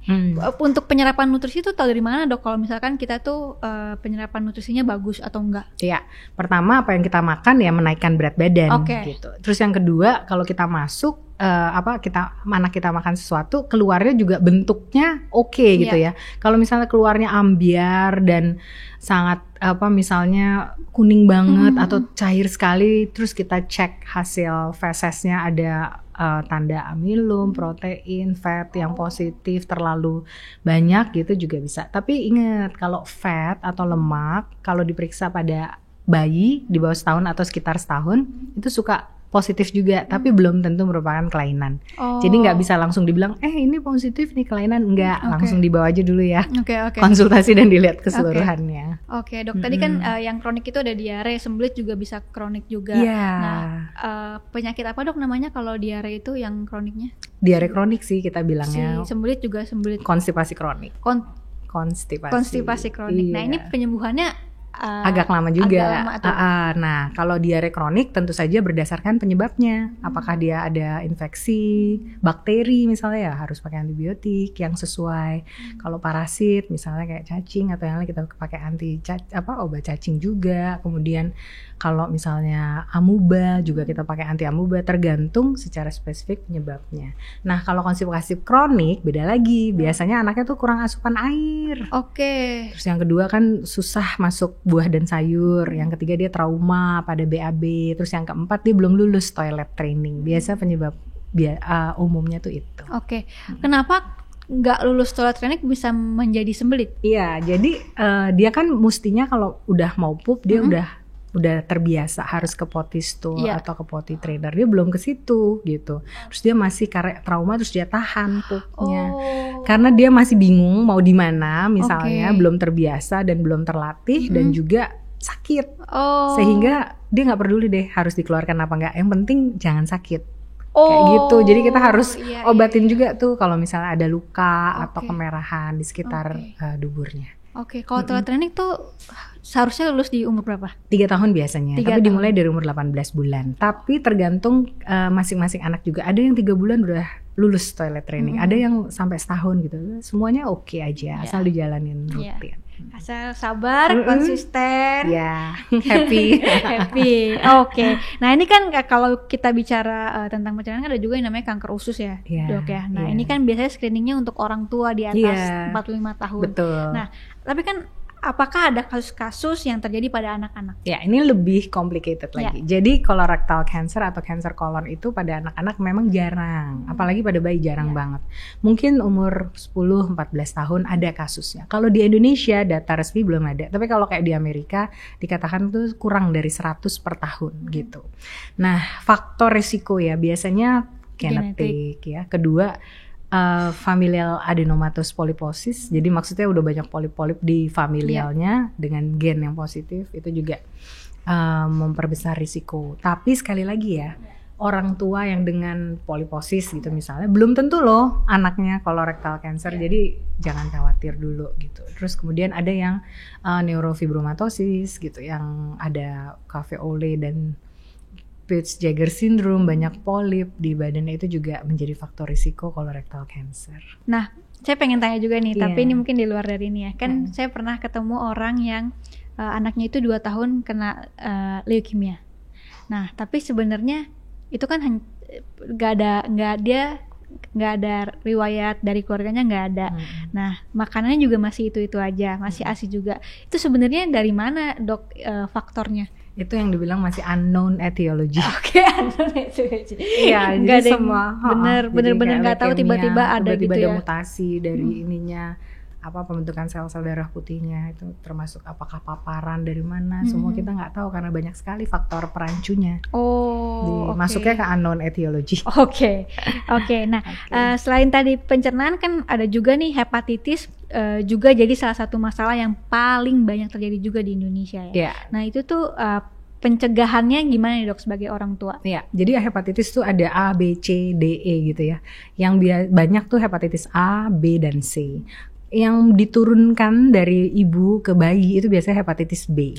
Untuk penyerapan nutrisi itu tahu dari mana, Dok? Kalau misalkan kita tuh penyerapan nutrisinya bagus atau enggak? Iya. Pertama, apa yang kita makan ya menaikkan berat badan gitu. Terus yang kedua, kalau kita masuk anak kita makan sesuatu, keluarnya juga bentuknya oke gitu ya. Kalau misalnya keluarnya ambiar dan sangat misalnya kuning banget atau cair sekali, terus kita cek hasil fesesnya ada tanda amilum, protein, fat yang positif terlalu banyak gitu juga bisa. Tapi ingat, kalau fat atau lemak kalau diperiksa pada bayi di bawah setahun atau sekitar setahun itu suka positif juga, tapi belum tentu merupakan kelainan. Jadi nggak bisa langsung dibilang, ini positif nih kelainan, enggak. Langsung dibawa aja dulu ya, konsultasi dan dilihat keseluruhannya. Oke, Dok. Tadi kan yang kronik itu ada diare, sembelit juga bisa kronik juga. Nah, penyakit apa, Dok, namanya kalau diare itu yang kroniknya? Diare kronik sih kita bilangnya. Sembelit juga sembelit. Konstipasi kronik. Konstipasi kronik. Nah, ini penyembuhannya agak lama juga. Nah, kalau diare kronik tentu saja berdasarkan penyebabnya. Apakah dia ada infeksi bakteri misalnya, ya harus pakai antibiotik yang sesuai. Kalau parasit misalnya kayak cacing atau yang lain, kita pakai obat cacing juga. Kemudian kalau misalnya amuba juga kita pakai anti amuba, tergantung secara spesifik penyebabnya. Nah, kalau konstipasi kronik beda lagi. Biasanya anaknya tuh kurang asupan air. Terus yang kedua kan susah masuk buah dan sayur. Yang ketiga dia trauma pada BAB. Terus yang keempat dia belum lulus toilet training. Biasa penyebab umumnya tuh itu. Kenapa nggak lulus toilet training bisa menjadi sembelit? Iya, jadi dia kan mestinya kalau udah mau pup dia udah terbiasa harus ke potty stool atau ke potty trainer, dia belum ke situ gitu. Terus dia masih karena trauma, terus dia tahan pupnya. Karena dia masih bingung mau di mana misalnya, belum terbiasa dan belum terlatih dan juga sakit. Sehingga dia nggak peduli deh harus dikeluarkan apa enggak, yang penting jangan sakit. Kayak gitu. Jadi kita harus obatin juga tuh kalau misalnya ada luka atau kemerahan di sekitar duburnya. Kalau toilet training tuh seharusnya lulus di umur berapa? 3 tahun biasanya, tapi dimulai dari umur 18 bulan. Tapi tergantung masing-masing anak juga. Ada yang 3 bulan udah lulus toilet training, ada yang sampai setahun gitu. Semuanya oke aja, asal dijalanin rutin. Asal sabar, konsisten, happy. Nah, ini kan kalau kita bicara tentang pencernaan, ada juga yang namanya kanker usus ya, Dok ya. Nah, ini kan biasanya screeningnya untuk orang tua di atas 45 tahun. Betul. Nah, tapi kan apakah ada kasus-kasus yang terjadi pada anak-anak? Ya, ini lebih complicated lagi. Jadi colorectal cancer atau cancer kolon itu pada anak-anak memang jarang, apalagi pada bayi jarang banget. Mungkin umur 10-14 tahun ada kasusnya. Kalau di Indonesia data resmi belum ada, tapi kalau kayak di Amerika dikatakan tuh kurang dari 100 per tahun gitu. Nah, faktor risiko ya biasanya genetik ya. Kedua, familial adenomatous polyposis, jadi maksudnya udah banyak polip-polip di familialnya dengan gen yang positif, itu juga memperbesar risiko. Tapi sekali lagi ya, orang tua yang dengan poliposis gitu misalnya belum tentu loh anaknya colorectal cancer, jadi jangan khawatir dulu gitu. Terus kemudian ada yang neurofibromatosis gitu, yang ada caveole dan Peutz-Jeghers syndrome, banyak polip di badannya, itu juga menjadi faktor risiko colorectal cancer. Nah, saya pengen tanya juga nih, tapi ini mungkin di luar dari ini ya. Kan saya pernah ketemu orang yang anaknya itu 2 tahun kena leukemia. Nah, tapi sebenarnya itu kan nggak ada riwayat dari keluarganya, nggak ada. Nah, makanannya juga masih itu aja, masih ASI juga. Itu sebenarnya dari mana, Dok, faktornya? Itu yang dibilang masih unknown etiology. Oke, unknown etiology. Iya, jadi semua bener-bener nggak tahu, tiba-tiba ada gitu ya. Ada mutasi dari ininya, pembentukan sel-sel darah putihnya, itu termasuk apakah paparan dari mana, semua kita nggak tahu karena banyak sekali faktor perancunya. Masuknya ke unknown etiology. Oke. Nah, selain tadi pencernaan kan ada juga nih hepatitis, juga jadi salah satu masalah yang paling banyak terjadi juga di Indonesia ya. Nah, itu tuh pencegahannya gimana nih, Dok, sebagai orang tua? Ya, jadi hepatitis tuh ada A, B, C, D, E gitu ya. Yang banyak tuh hepatitis A, B, dan C. Yang diturunkan dari ibu ke bayi itu biasanya hepatitis B.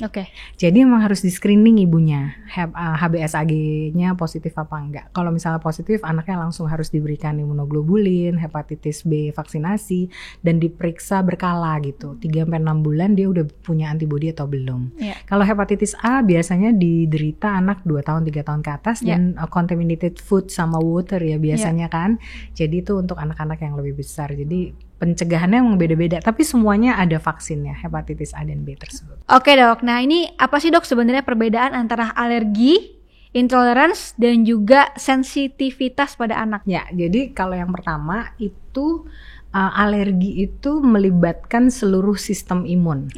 Jadi emang harus di screening ibunya, HBsAg-nya positif apa enggak. Kalau misalnya positif, anaknya langsung harus diberikan imunoglobulin, hepatitis B vaksinasi, dan diperiksa berkala gitu. 3-6 bulan dia udah punya antibodi atau belum. Kalau hepatitis A biasanya diderita anak 2 tahun 3 tahun ke atas, dan contaminated food sama water ya biasanya kan. Jadi itu untuk anak-anak yang lebih besar. Jadi pencegahannya memang beda-beda, tapi semuanya ada vaksinnya, hepatitis A dan B tersebut. Oke, Dok, nah ini apa sih, Dok, sebenarnya perbedaan antara alergi, intolerance, dan juga sensitivitas pada anak? Ya, jadi kalau yang pertama itu alergi itu melibatkan seluruh sistem imun.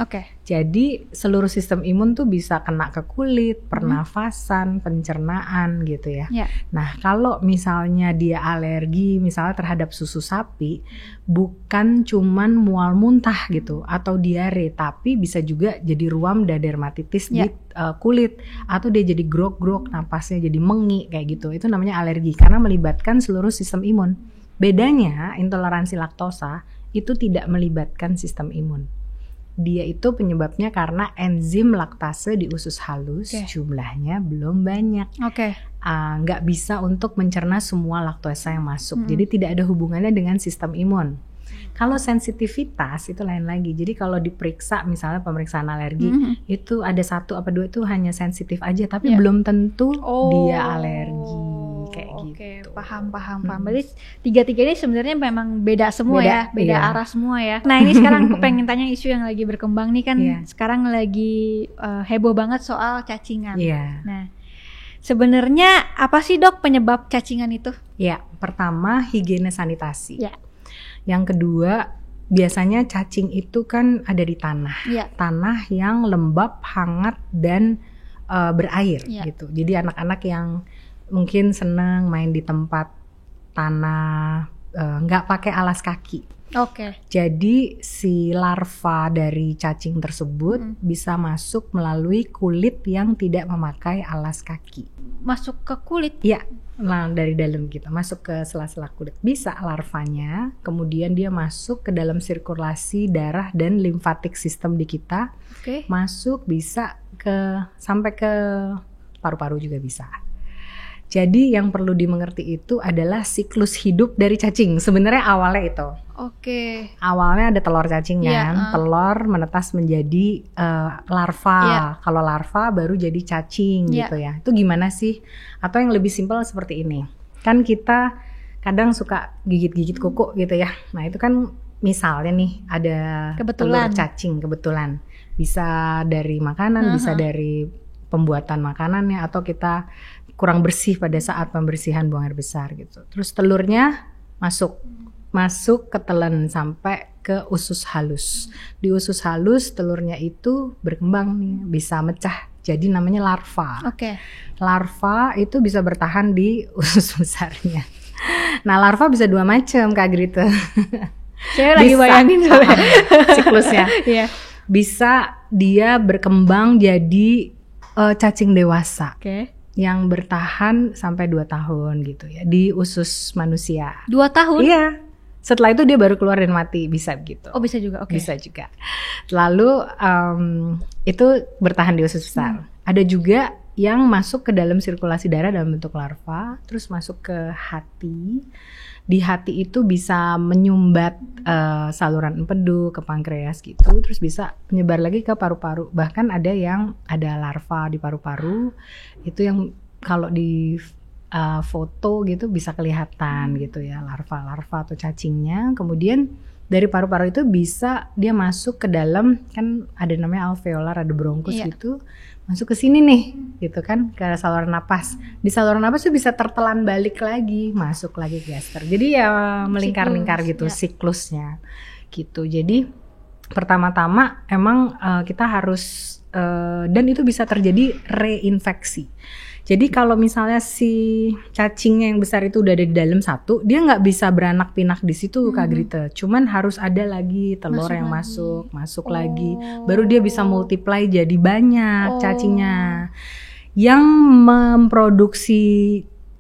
Jadi seluruh sistem imun tuh bisa kena ke kulit, pernafasan, pencernaan gitu ya. Nah, kalau misalnya dia alergi misalnya terhadap susu sapi, bukan cuman mual muntah gitu atau diare, tapi bisa juga jadi ruam dan dermatitis di kulit, atau dia jadi grog-grog, napasnya jadi mengi kayak gitu. Itu namanya alergi karena melibatkan seluruh sistem imun. Bedanya intoleransi laktosa itu tidak melibatkan sistem imun. Dia itu penyebabnya karena enzim laktase di usus halus jumlahnya belum banyak. Nggak bisa untuk mencerna semua laktosa yang masuk. Jadi tidak ada hubungannya dengan sistem imun. Kalau sensitivitas itu lain lagi. Jadi kalau diperiksa misalnya pemeriksaan alergi itu ada 1 apa 2 itu hanya sensitif aja, tapi belum tentu dia alergi kayak gitu. Paham. Berarti 3 ini sebenarnya memang beda semua, beda arah semua ya. Nah, ini sekarang aku pengen tanya isu yang lagi berkembang nih kan. Sekarang lagi heboh banget soal cacingan. Nah, sebenarnya apa sih, Dok, penyebab cacingan itu? Ya, pertama higiene sanitasi. Yang kedua, biasanya cacing itu kan ada di tanah. Tanah yang lembab, hangat, dan berair gitu. Jadi anak-anak yang mungkin seneng main di tempat tanah, nggak pakai alas kaki. Jadi si larva dari cacing tersebut bisa masuk melalui kulit yang tidak memakai alas kaki. Masuk ke kulit? Iya, dari dalam gitu, masuk ke sela-sela kulit. Bisa larvanya, kemudian dia masuk ke dalam sirkulasi darah dan limfatik sistem di kita. Masuk bisa sampai ke paru-paru juga bisa. Jadi yang perlu dimengerti itu adalah siklus hidup dari cacing. Sebenarnya awalnya itu. Awalnya ada telur cacing kan, telur menetas menjadi larva. Kalau larva baru jadi cacing gitu ya. Itu gimana sih? Atau yang lebih simpel seperti ini. Kan kita kadang suka gigit-gigit kuku gitu ya. Nah, itu kan misalnya nih ada telur cacing kebetulan, bisa dari makanan, bisa dari pembuatan makanannya, atau kita kurang bersih pada saat pembersihan buang air besar gitu. Terus telurnya masuk ke telan sampai ke usus halus. Di usus halus telurnya itu berkembang nih, bisa mecah. Jadi namanya larva. Larva itu bisa bertahan di usus besarnya. Nah, larva bisa 2 macam, Kak Grita. Saya lagi bayangin siklusnya. Bisa dia berkembang jadi cacing dewasa. Yang bertahan sampai 2 tahun gitu ya di usus manusia. 2 tahun? Iya. Setelah itu dia baru keluar dan mati, bisa gitu. Oh, bisa juga. Bisa juga. Lalu itu bertahan di usus besar. Ada juga yang masuk ke dalam sirkulasi darah dalam bentuk larva, terus masuk ke hati. Di hati itu bisa menyumbat saluran empedu ke pankreas gitu, terus bisa menyebar lagi ke paru-paru. Bahkan ada yang ada larva di paru-paru, itu yang kalau di foto gitu bisa kelihatan gitu ya, larva atau cacingnya. Kemudian dari paru-paru itu bisa dia masuk ke dalam, kan ada namanya alveolar, ada bronkus gitu, masuk ke sini nih gitu kan, ke saluran napas. Di saluran napas itu bisa tertelan balik lagi, masuk lagi ke gaster. Jadi ya melingkar-lingkar gitu siklusnya gitu. Jadi pertama-tama emang kita harus dan itu bisa terjadi reinfeksi. Jadi kalau misalnya si cacingnya yang besar itu udah ada di dalam satu, dia nggak bisa beranak pinak di situ, Kak Grita. Cuman harus ada lagi telur yang masuk lagi, baru dia bisa multiply jadi banyak cacingnya. Yang memproduksi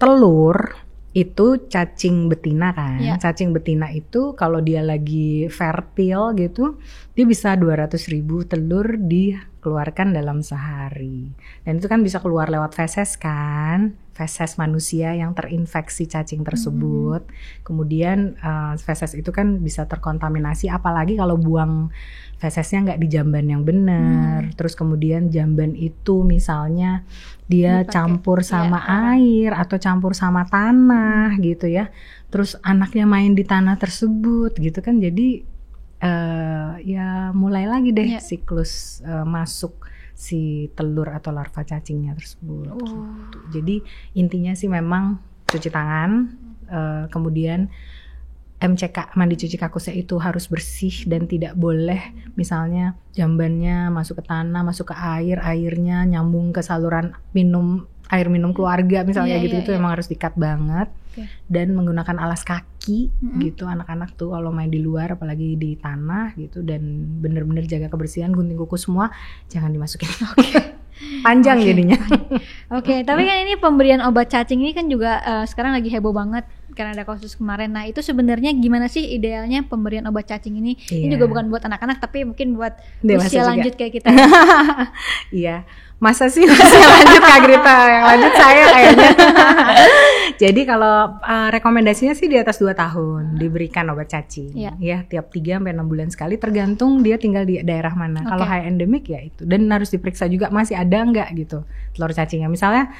telur itu cacing betina kan. Cacing betina itu kalau dia lagi fertil gitu, dia bisa 200.000 telur dikeluarkan dalam sehari. Dan itu kan bisa keluar lewat feses kan, feses manusia yang terinfeksi cacing tersebut. Kemudian feses itu kan bisa terkontaminasi, apalagi kalau buang fesesnya nggak di jamban yang benar. Terus kemudian jamban itu misalnya dia campur sama air atau campur sama tanah gitu ya. Terus anaknya main di tanah tersebut gitu kan, jadi ya mulai lagi deh siklus masuk si telur atau larva cacingnya tersebut gitu. Jadi intinya sih memang cuci tangan, kemudian MCK, mandi cuci kakusnya itu harus bersih dan tidak boleh misalnya jambannya masuk ke tanah, masuk ke air, airnya nyambung ke saluran air minum keluarga misalnya gitu, emang harus di-cut banget. Dan menggunakan alas kaki gitu, anak-anak tuh kalau main di luar apalagi di tanah gitu, dan bener-bener jaga kebersihan, gunting kuku semua jangan dimasukin. Panjang jadinya. Tapi kan ini pemberian obat cacing ini kan juga sekarang lagi heboh banget karena ada kasus kemarin. Nah, itu sebenarnya gimana sih idealnya pemberian obat cacing ini? Ini juga bukan buat anak-anak tapi mungkin buat usia lanjut kayak kita. Iya. Masa sih usia lanjut Kak Grita? Yang lanjut saya kayaknya. Jadi kalau rekomendasinya sih di atas 2 tahun diberikan obat cacing. Ya, tiap 3 sampai 6 bulan sekali, tergantung dia tinggal di daerah mana. Kalau high endemic ya itu, dan harus diperiksa juga masih ada nggak gitu telur cacingnya. Misalnya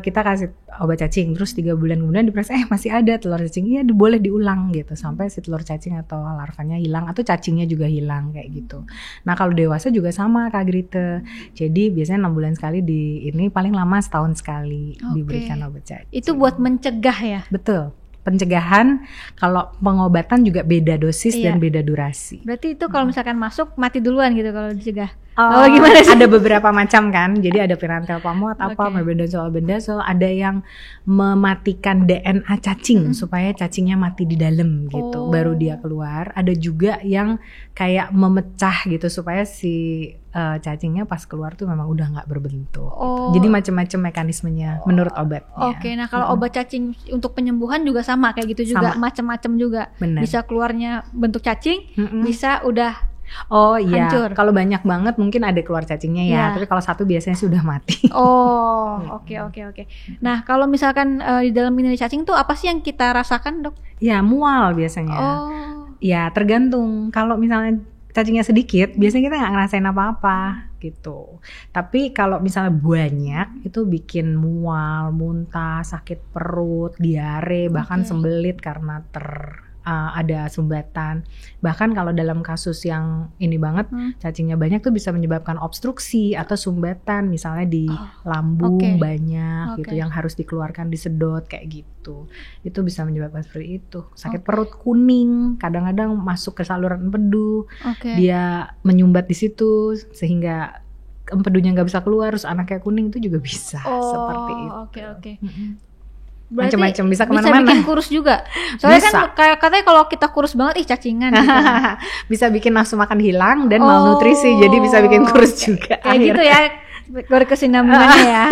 kita kasih obat cacing, terus 3 bulan kemudian diperiksa masih ada telur cacing, iya boleh diulang gitu sampai si telur cacing atau larvanya hilang atau cacingnya juga hilang kayak gitu. Nah, kalau dewasa juga sama Kak Grita. Jadi biasanya 6 bulan sekali ini paling lama setahun sekali diberikan obat cacing. Itu buat mencegah ya? Betul. Pencegahan, kalau pengobatan juga beda dosis dan beda durasi. Berarti itu kalau misalkan masuk mati duluan gitu kalau dicegah. Gimana sih? Ada beberapa macam kan. Jadi ada pirantel pamut, mebendazole, ada yang mematikan DNA cacing supaya cacingnya mati di dalam gitu, baru dia keluar. Ada juga yang kayak memecah gitu supaya si cacingnya pas keluar tuh memang udah nggak berbentuk. Gitu. Jadi macam-macam mekanismenya menurut obatnya. Nah kalau obat cacing untuk penyembuhan juga sama kayak gitu juga, macam-macam juga. Bener. Bisa keluarnya bentuk cacing, bisa udah hancur. Kalau banyak banget mungkin ada keluar cacingnya ya, tapi kalau satu biasanya sudah mati. Oke. Nah, kalau misalkan di dalam ini cacing tuh apa sih yang kita rasakan, Dok? Ya, mual biasanya. Ya, tergantung. Kalau misalnya cacingnya sedikit, biasanya kita nggak ngerasain apa-apa gitu. Tapi kalau misalnya banyak, itu bikin mual, muntah, sakit perut, diare, bahkan sembelit karena ada sumbatan. Bahkan kalau dalam kasus yang ini banget, cacingnya banyak tuh bisa menyebabkan obstruksi atau sumbatan, misalnya di lambung banyak gitu, yang harus dikeluarkan, disedot kayak gitu. Itu bisa menyebabkan seperti itu. Sakit perut kuning, kadang-kadang masuk ke saluran empedu, dia menyumbat di situ sehingga empedunya nggak bisa keluar, terus anaknya kuning, itu juga bisa seperti itu. Macam-macam, bisa kemana-mana. Bisa bikin kurus juga. Soalnya bisa. Kan kayak katanya kalau kita kurus banget cacingan gitu. Bisa bikin nafsu makan hilang dan malnutrisi, jadi bisa bikin kurus juga. Kayak gitu ya, berkesinambungannya ya.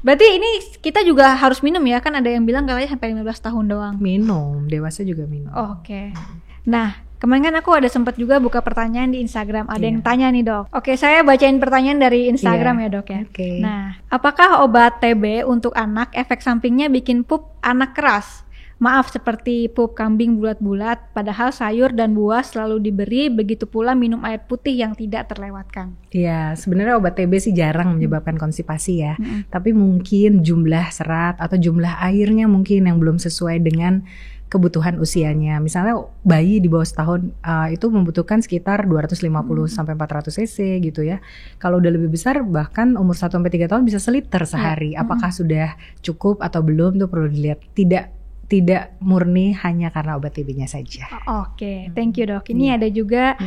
Berarti ini kita juga harus minum ya, kan ada yang bilang katanya sampai 15 tahun doang. Minum, dewasa juga minum. Nah, kemarin kan aku ada sempat juga buka pertanyaan di Instagram. Ada yang tanya nih, Dok. Saya bacain pertanyaan dari Instagram ya, Dok ya. Nah, apakah obat TB untuk anak efek sampingnya bikin pup anak keras? Maaf, seperti pup kambing bulat-bulat, padahal sayur dan buah selalu diberi, begitu pula minum air putih yang tidak terlewatkan. Iya, sebenarnya obat TB sih jarang menyebabkan konstipasi ya. Tapi mungkin jumlah serat atau jumlah airnya mungkin yang belum sesuai dengan kebutuhan usianya. Misalnya bayi di bawah setahun itu membutuhkan sekitar 250 sampai 400 cc gitu ya. Kalau udah lebih besar bahkan umur 1 sampai 3 tahun bisa seliter sehari. Apakah sudah cukup atau belum tuh perlu dilihat. Tidak murni hanya karena obat TB-nya saja. Thank you, Dok. Ini ada juga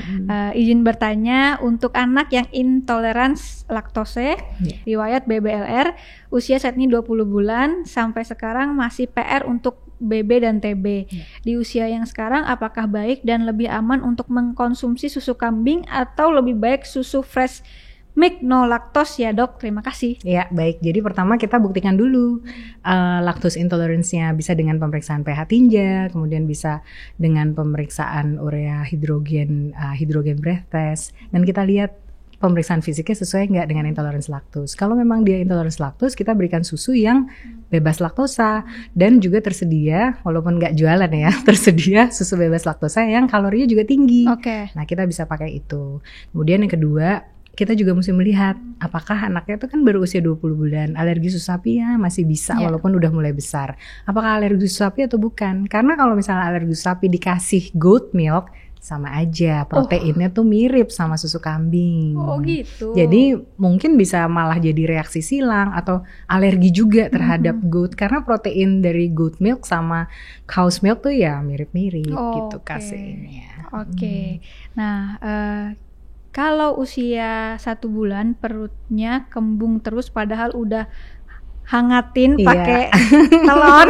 izin bertanya untuk anak yang intolerans laktose, riwayat BBLR, usia saat ini 20 bulan, sampai sekarang masih PR untuk BB dan TB. Di usia yang sekarang apakah baik dan lebih aman untuk mengkonsumsi susu kambing atau lebih baik susu fresh milk no laktos ya, Dok? Terima kasih. Ya, baik. Jadi pertama kita buktikan dulu lactose intolerance-nya, bisa dengan pemeriksaan pH tinja, kemudian bisa dengan pemeriksaan urea hidrogen breath test, dan kita lihat pemeriksaan fisiknya sesuai nggak dengan intoleransi laktos. Kalau memang dia intoleransi laktos, kita berikan susu yang bebas laktosa, dan juga tersedia, walaupun nggak jualan ya, tersedia susu bebas laktosa yang kalorinya juga tinggi. Nah, kita bisa pakai itu. Kemudian yang kedua, kita juga mesti melihat apakah anaknya itu kan baru usia 20 bulan, alergi susu sapi ya masih bisa walaupun udah mulai besar. Apakah alergi susu sapi atau bukan? Karena kalau misalnya alergi susu sapi dikasih goat milk, sama aja, proteinnya tuh mirip sama susu kambing. Gitu. Jadi mungkin bisa malah jadi reaksi silang atau alergi juga terhadap goat, karena protein dari goat milk sama cow's milk tuh ya mirip-mirip gitu kasihnya. Nah, kalau usia 1 bulan perutnya kembung terus padahal udah hangatin pakai telur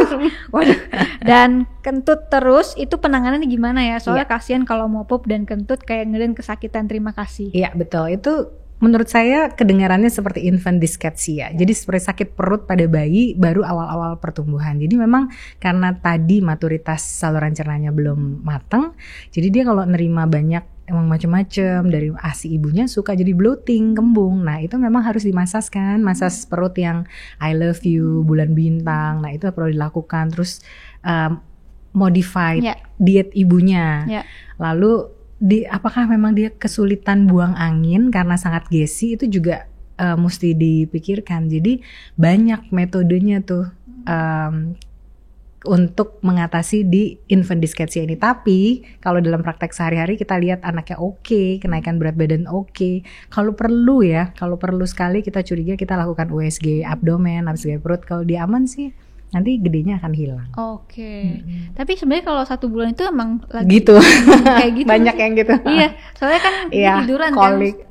dan kentut terus, itu penanganannya gimana ya? Soalnya kasihan kalau mau pup dan kentut kayak ngeden kesakitan. Terima kasih. Iya, betul. Itu menurut saya kedengarannya seperti infant dyschezia. Jadi seperti sakit perut pada bayi baru awal-awal pertumbuhan. Jadi memang karena tadi maturitas saluran cernanya belum matang, jadi dia kalau nerima banyak emang macam-macam dari ASI ibunya suka jadi bloating, kembung. Nah, itu memang harus dimasaskan, masas perut yang I love you, bulan bintang. Nah, itu perlu dilakukan. Terus modified diet ibunya. Lalu apakah memang dia kesulitan buang angin karena sangat gesi, itu juga mesti dipikirkan. Jadi banyak metodenya tuh untuk mengatasi di infant dyschezia ini. Tapi kalau dalam praktek sehari-hari kita lihat anaknya kenaikan berat badan kalau perlu sekali kita curiga, kita lakukan USG abdomen, USG perut. Kalau dia aman sih nanti gedenya akan hilang. Tapi sebenarnya kalau 1 bulan itu emang lagi gitu. Kayak gitu. Banyak yang gitu. Iya, soalnya kan tiduran kolik.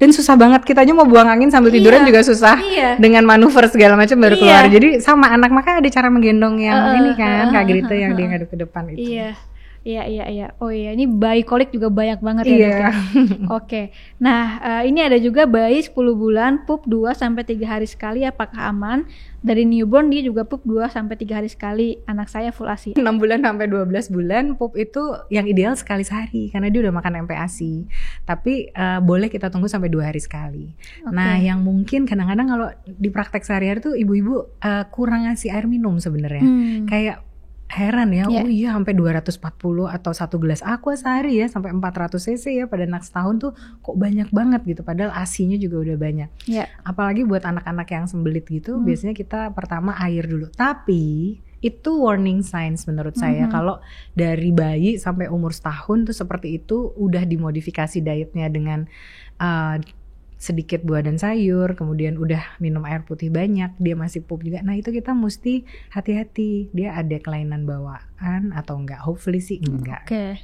Dan susah banget, kitanya mau buang angin sambil tiduran juga susah. Dengan manuver segala macam baru keluar. Jadi sama anak, makanya ada cara menggendong yang ini kan, kayak gitu yang dia ngadep ke depan itu. Iya. Oh iya, ini bayi kolik juga banyak banget ya. Nah, ini ada juga bayi 10 bulan pup 2-3 hari sekali, apakah aman? Dari newborn dia juga pup 2-3 hari sekali. Anak saya full ASI. 6 bulan sampai 12 bulan pup itu yang ideal sekali sehari karena dia udah makan MPASI. Tapi boleh kita tunggu sampai 2 hari sekali. Nah, yang mungkin kadang-kadang kalau di praktek sehari-hari tuh ibu-ibu kurang ngasih air minum sebenarnya. Kayak heran ya, sampai 240 atau 1 gelas aqua sehari ya, sampai 400 cc ya pada anak setahun tuh kok banyak banget gitu, padahal ASI-nya juga udah banyak. Apalagi buat anak-anak yang sembelit gitu, biasanya kita pertama air dulu. Tapi itu warning signs menurut saya. Kalau dari bayi sampai umur setahun tuh seperti itu, udah dimodifikasi dietnya dengan sedikit buah dan sayur, kemudian udah minum air putih banyak, dia masih pup juga. Nah itu kita mesti hati-hati, dia ada kelainan bawaan atau enggak. Hopefully sih enggak. Oke.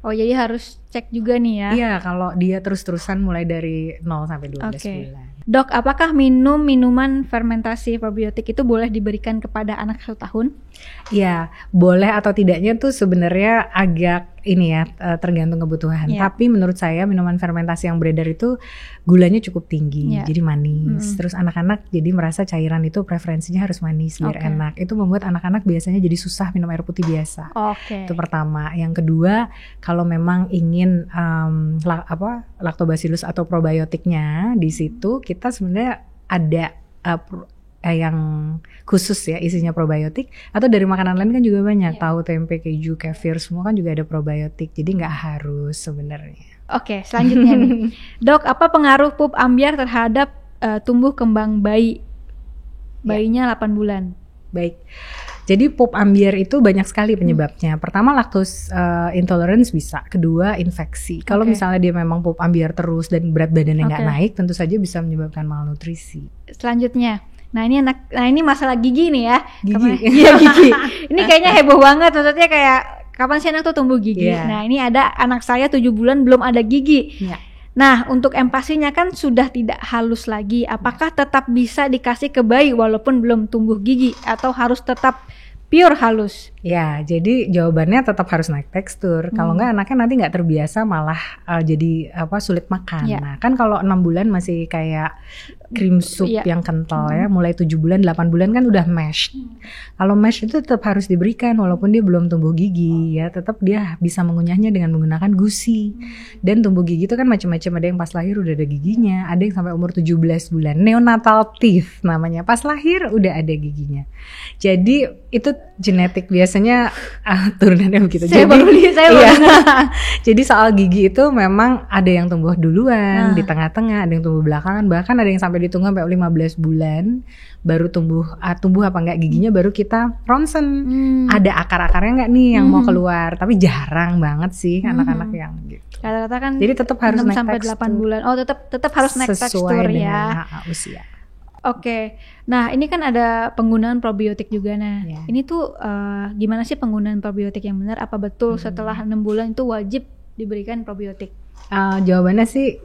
Oh jadi harus cek juga nih ya. Iya, kalau dia terus-terusan mulai dari 0 sampai 12 bulan. Dok, apakah minuman fermentasi probiotik itu boleh diberikan kepada anak 1 tahun? Iya, boleh atau tidaknya tuh sebenarnya agak ini ya, tergantung kebutuhan. Tapi menurut saya minuman fermentasi yang beredar itu gulanya cukup tinggi, jadi manis. Terus anak-anak jadi merasa cairan itu preferensinya harus manis biar enak. Itu membuat anak-anak biasanya jadi susah minum air putih biasa. Itu pertama. Yang kedua, kalau memang ingin lactobacillus atau probiotiknya di situ, kita sebenarnya ada yang khusus ya isinya probiotik, atau dari makanan lain kan juga banyak, tahu, tempe, keju, kefir, semua kan juga ada probiotik, jadi nggak harus sebenarnya. Oke, selanjutnya nih, Dok, apa pengaruh pup ambyar terhadap tumbuh kembang bayinya 8 bulan? Baik. Jadi pup ambyar itu banyak sekali penyebabnya. Pertama lactose intolerance bisa, kedua infeksi. Kalau misalnya dia memang pup ambyar terus dan berat badannya nggak naik, tentu saja bisa menyebabkan malnutrisi. Selanjutnya, nah ini masalah gigi nih ya. Gigi. Iya gigi. Ini kayaknya heboh banget, maksudnya kayak kapan sih anak tuh tumbuh gigi? Nah ini ada anak saya 7 bulan belum ada gigi. Nah untuk empasinya kan sudah tidak halus lagi. Apakah tetap bisa dikasih ke bayi walaupun belum tumbuh gigi, atau harus tetap pure halus? Ya, jadi jawabannya tetap harus naik tekstur. Kalau enggak anaknya nanti nggak terbiasa, malah jadi sulit makan. Nah, kan kalau 6 bulan masih kayak cream soup yang kental ya. Mulai 7 bulan, 8 bulan kan udah mash. Kalau mash itu tetap harus diberikan walaupun dia belum tumbuh gigi ya. Tetap dia bisa mengunyahnya dengan menggunakan gusi. Dan tumbuh gigi itu kan macam-macam. Ada yang pas lahir udah ada giginya, ada yang sampai umur 17 bulan. Neonatal teeth namanya. Pas lahir udah ada giginya. Jadi itu genetik, biasanya turunannya begitu. Saya baru Jadi soal gigi itu memang ada yang tumbuh duluan, di tengah-tengah, ada yang tumbuh belakangan, bahkan ada yang sampai ditunggu sampai 15 bulan baru tumbuh apa enggak giginya, baru kita ronsen. Ada akar-akarnya enggak nih yang mau keluar, tapi jarang banget sih anak-anak yang gitu. Rata-rata kan jadi tetap harus 6 naik sampai tekstur. 8 bulan. Oh, tetap harus naik tekstur sesuai ya. Dengan usia. Oke, nah ini kan ada penggunaan probiotik juga. Nah, ini tuh gimana sih penggunaan probiotik yang benar? Apa betul setelah 6 bulan itu wajib diberikan probiotik? Jawabannya sih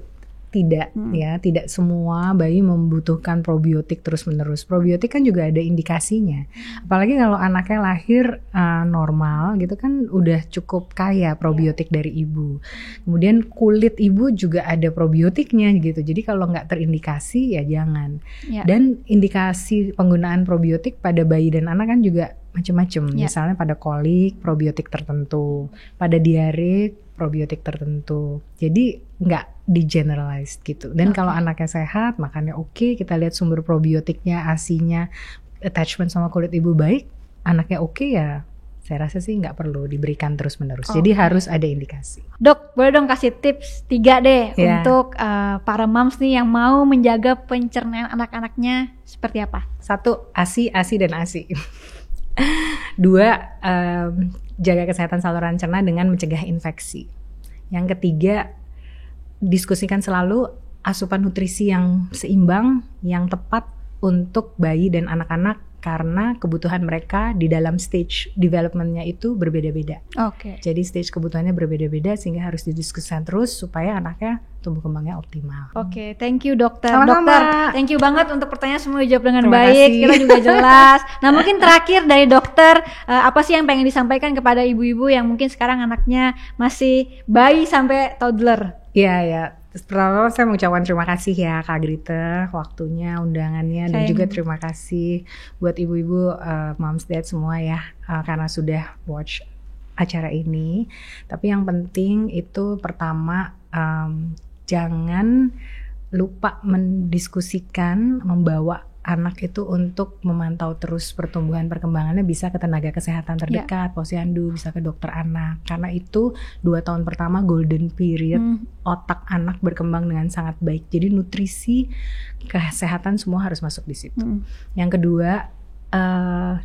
tidak ya, tidak semua bayi membutuhkan probiotik terus-menerus. Probiotik kan juga ada indikasinya. Apalagi kalau anaknya lahir normal gitu kan udah cukup kaya probiotik dari ibu. Kemudian kulit ibu juga ada probiotiknya gitu. Jadi kalau nggak terindikasi ya jangan. Dan indikasi penggunaan probiotik pada bayi dan anak kan juga macam-macam. Misalnya pada kolik probiotik tertentu, pada diare probiotik tertentu. Jadi nggak di generalized gitu. Dan kalau anaknya sehat, makannya oke, kita lihat sumber probiotiknya, ASI-nya, attachment sama kulit ibu baik, anaknya oke ya, saya rasa sih nggak perlu diberikan terus-menerus. Jadi harus ada indikasi. Dok, boleh dong kasih tips 3 deh untuk para moms nih yang mau menjaga pencernaan anak-anaknya seperti apa? 1, ASI dan ASI. 2, jaga kesehatan saluran cerna dengan mencegah infeksi. Yang ketiga, diskusikan selalu asupan nutrisi yang seimbang, yang tepat untuk bayi dan anak-anak, karena kebutuhan mereka di dalam stage development-nya itu berbeda-beda. Jadi stage kebutuhannya berbeda-beda, sehingga harus didiskusikan terus supaya anaknya tumbuh kembangnya optimal. Thank you dokter. Sama-sama. Dokter, thank you banget untuk pertanyaan semua dijawab dengan baik. Kita juga jelas. Nah mungkin terakhir dari dokter, apa sih yang pengen disampaikan kepada ibu-ibu yang mungkin sekarang anaknya masih bayi sampai toddler? Iya. Pertama saya mengucapkan terima kasih ya Kak Grita, waktunya, undangannya, dan juga terima kasih buat ibu-ibu, moms, dad semua ya, karena sudah watch acara ini. Tapi yang penting itu pertama, jangan lupa mendiskusikan, membawa anak itu untuk memantau terus pertumbuhan perkembangannya, bisa ke tenaga kesehatan terdekat, posyandu, bisa ke dokter anak, karena itu 2 tahun pertama golden period, otak anak berkembang dengan sangat baik. Jadi nutrisi, kesehatan semua harus masuk di situ. Yang kedua,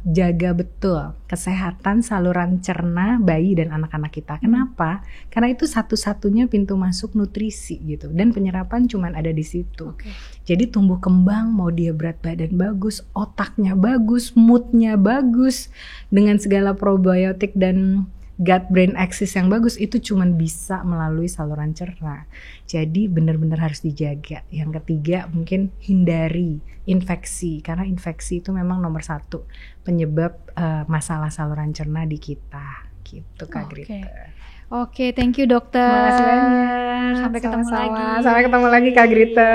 jaga betul kesehatan saluran cerna bayi dan anak-anak kita. Kenapa? Karena itu satu-satunya pintu masuk nutrisi gitu, dan penyerapan cuman ada di situ. Jadi tumbuh kembang, mau dia berat badan bagus, otaknya bagus, moodnya bagus, dengan segala probiotik dan gut brain axis yang bagus, itu cuman bisa melalui saluran cerna. Jadi benar-benar harus dijaga. Yang ketiga mungkin hindari infeksi, karena infeksi itu memang nomor 1 penyebab masalah saluran cerna di kita. Gitu Kak Grita. Oke, thank you dokter. Terima kasih banyak. Sampai ketemu lagi. Sampai ketemu lagi Kak Grita.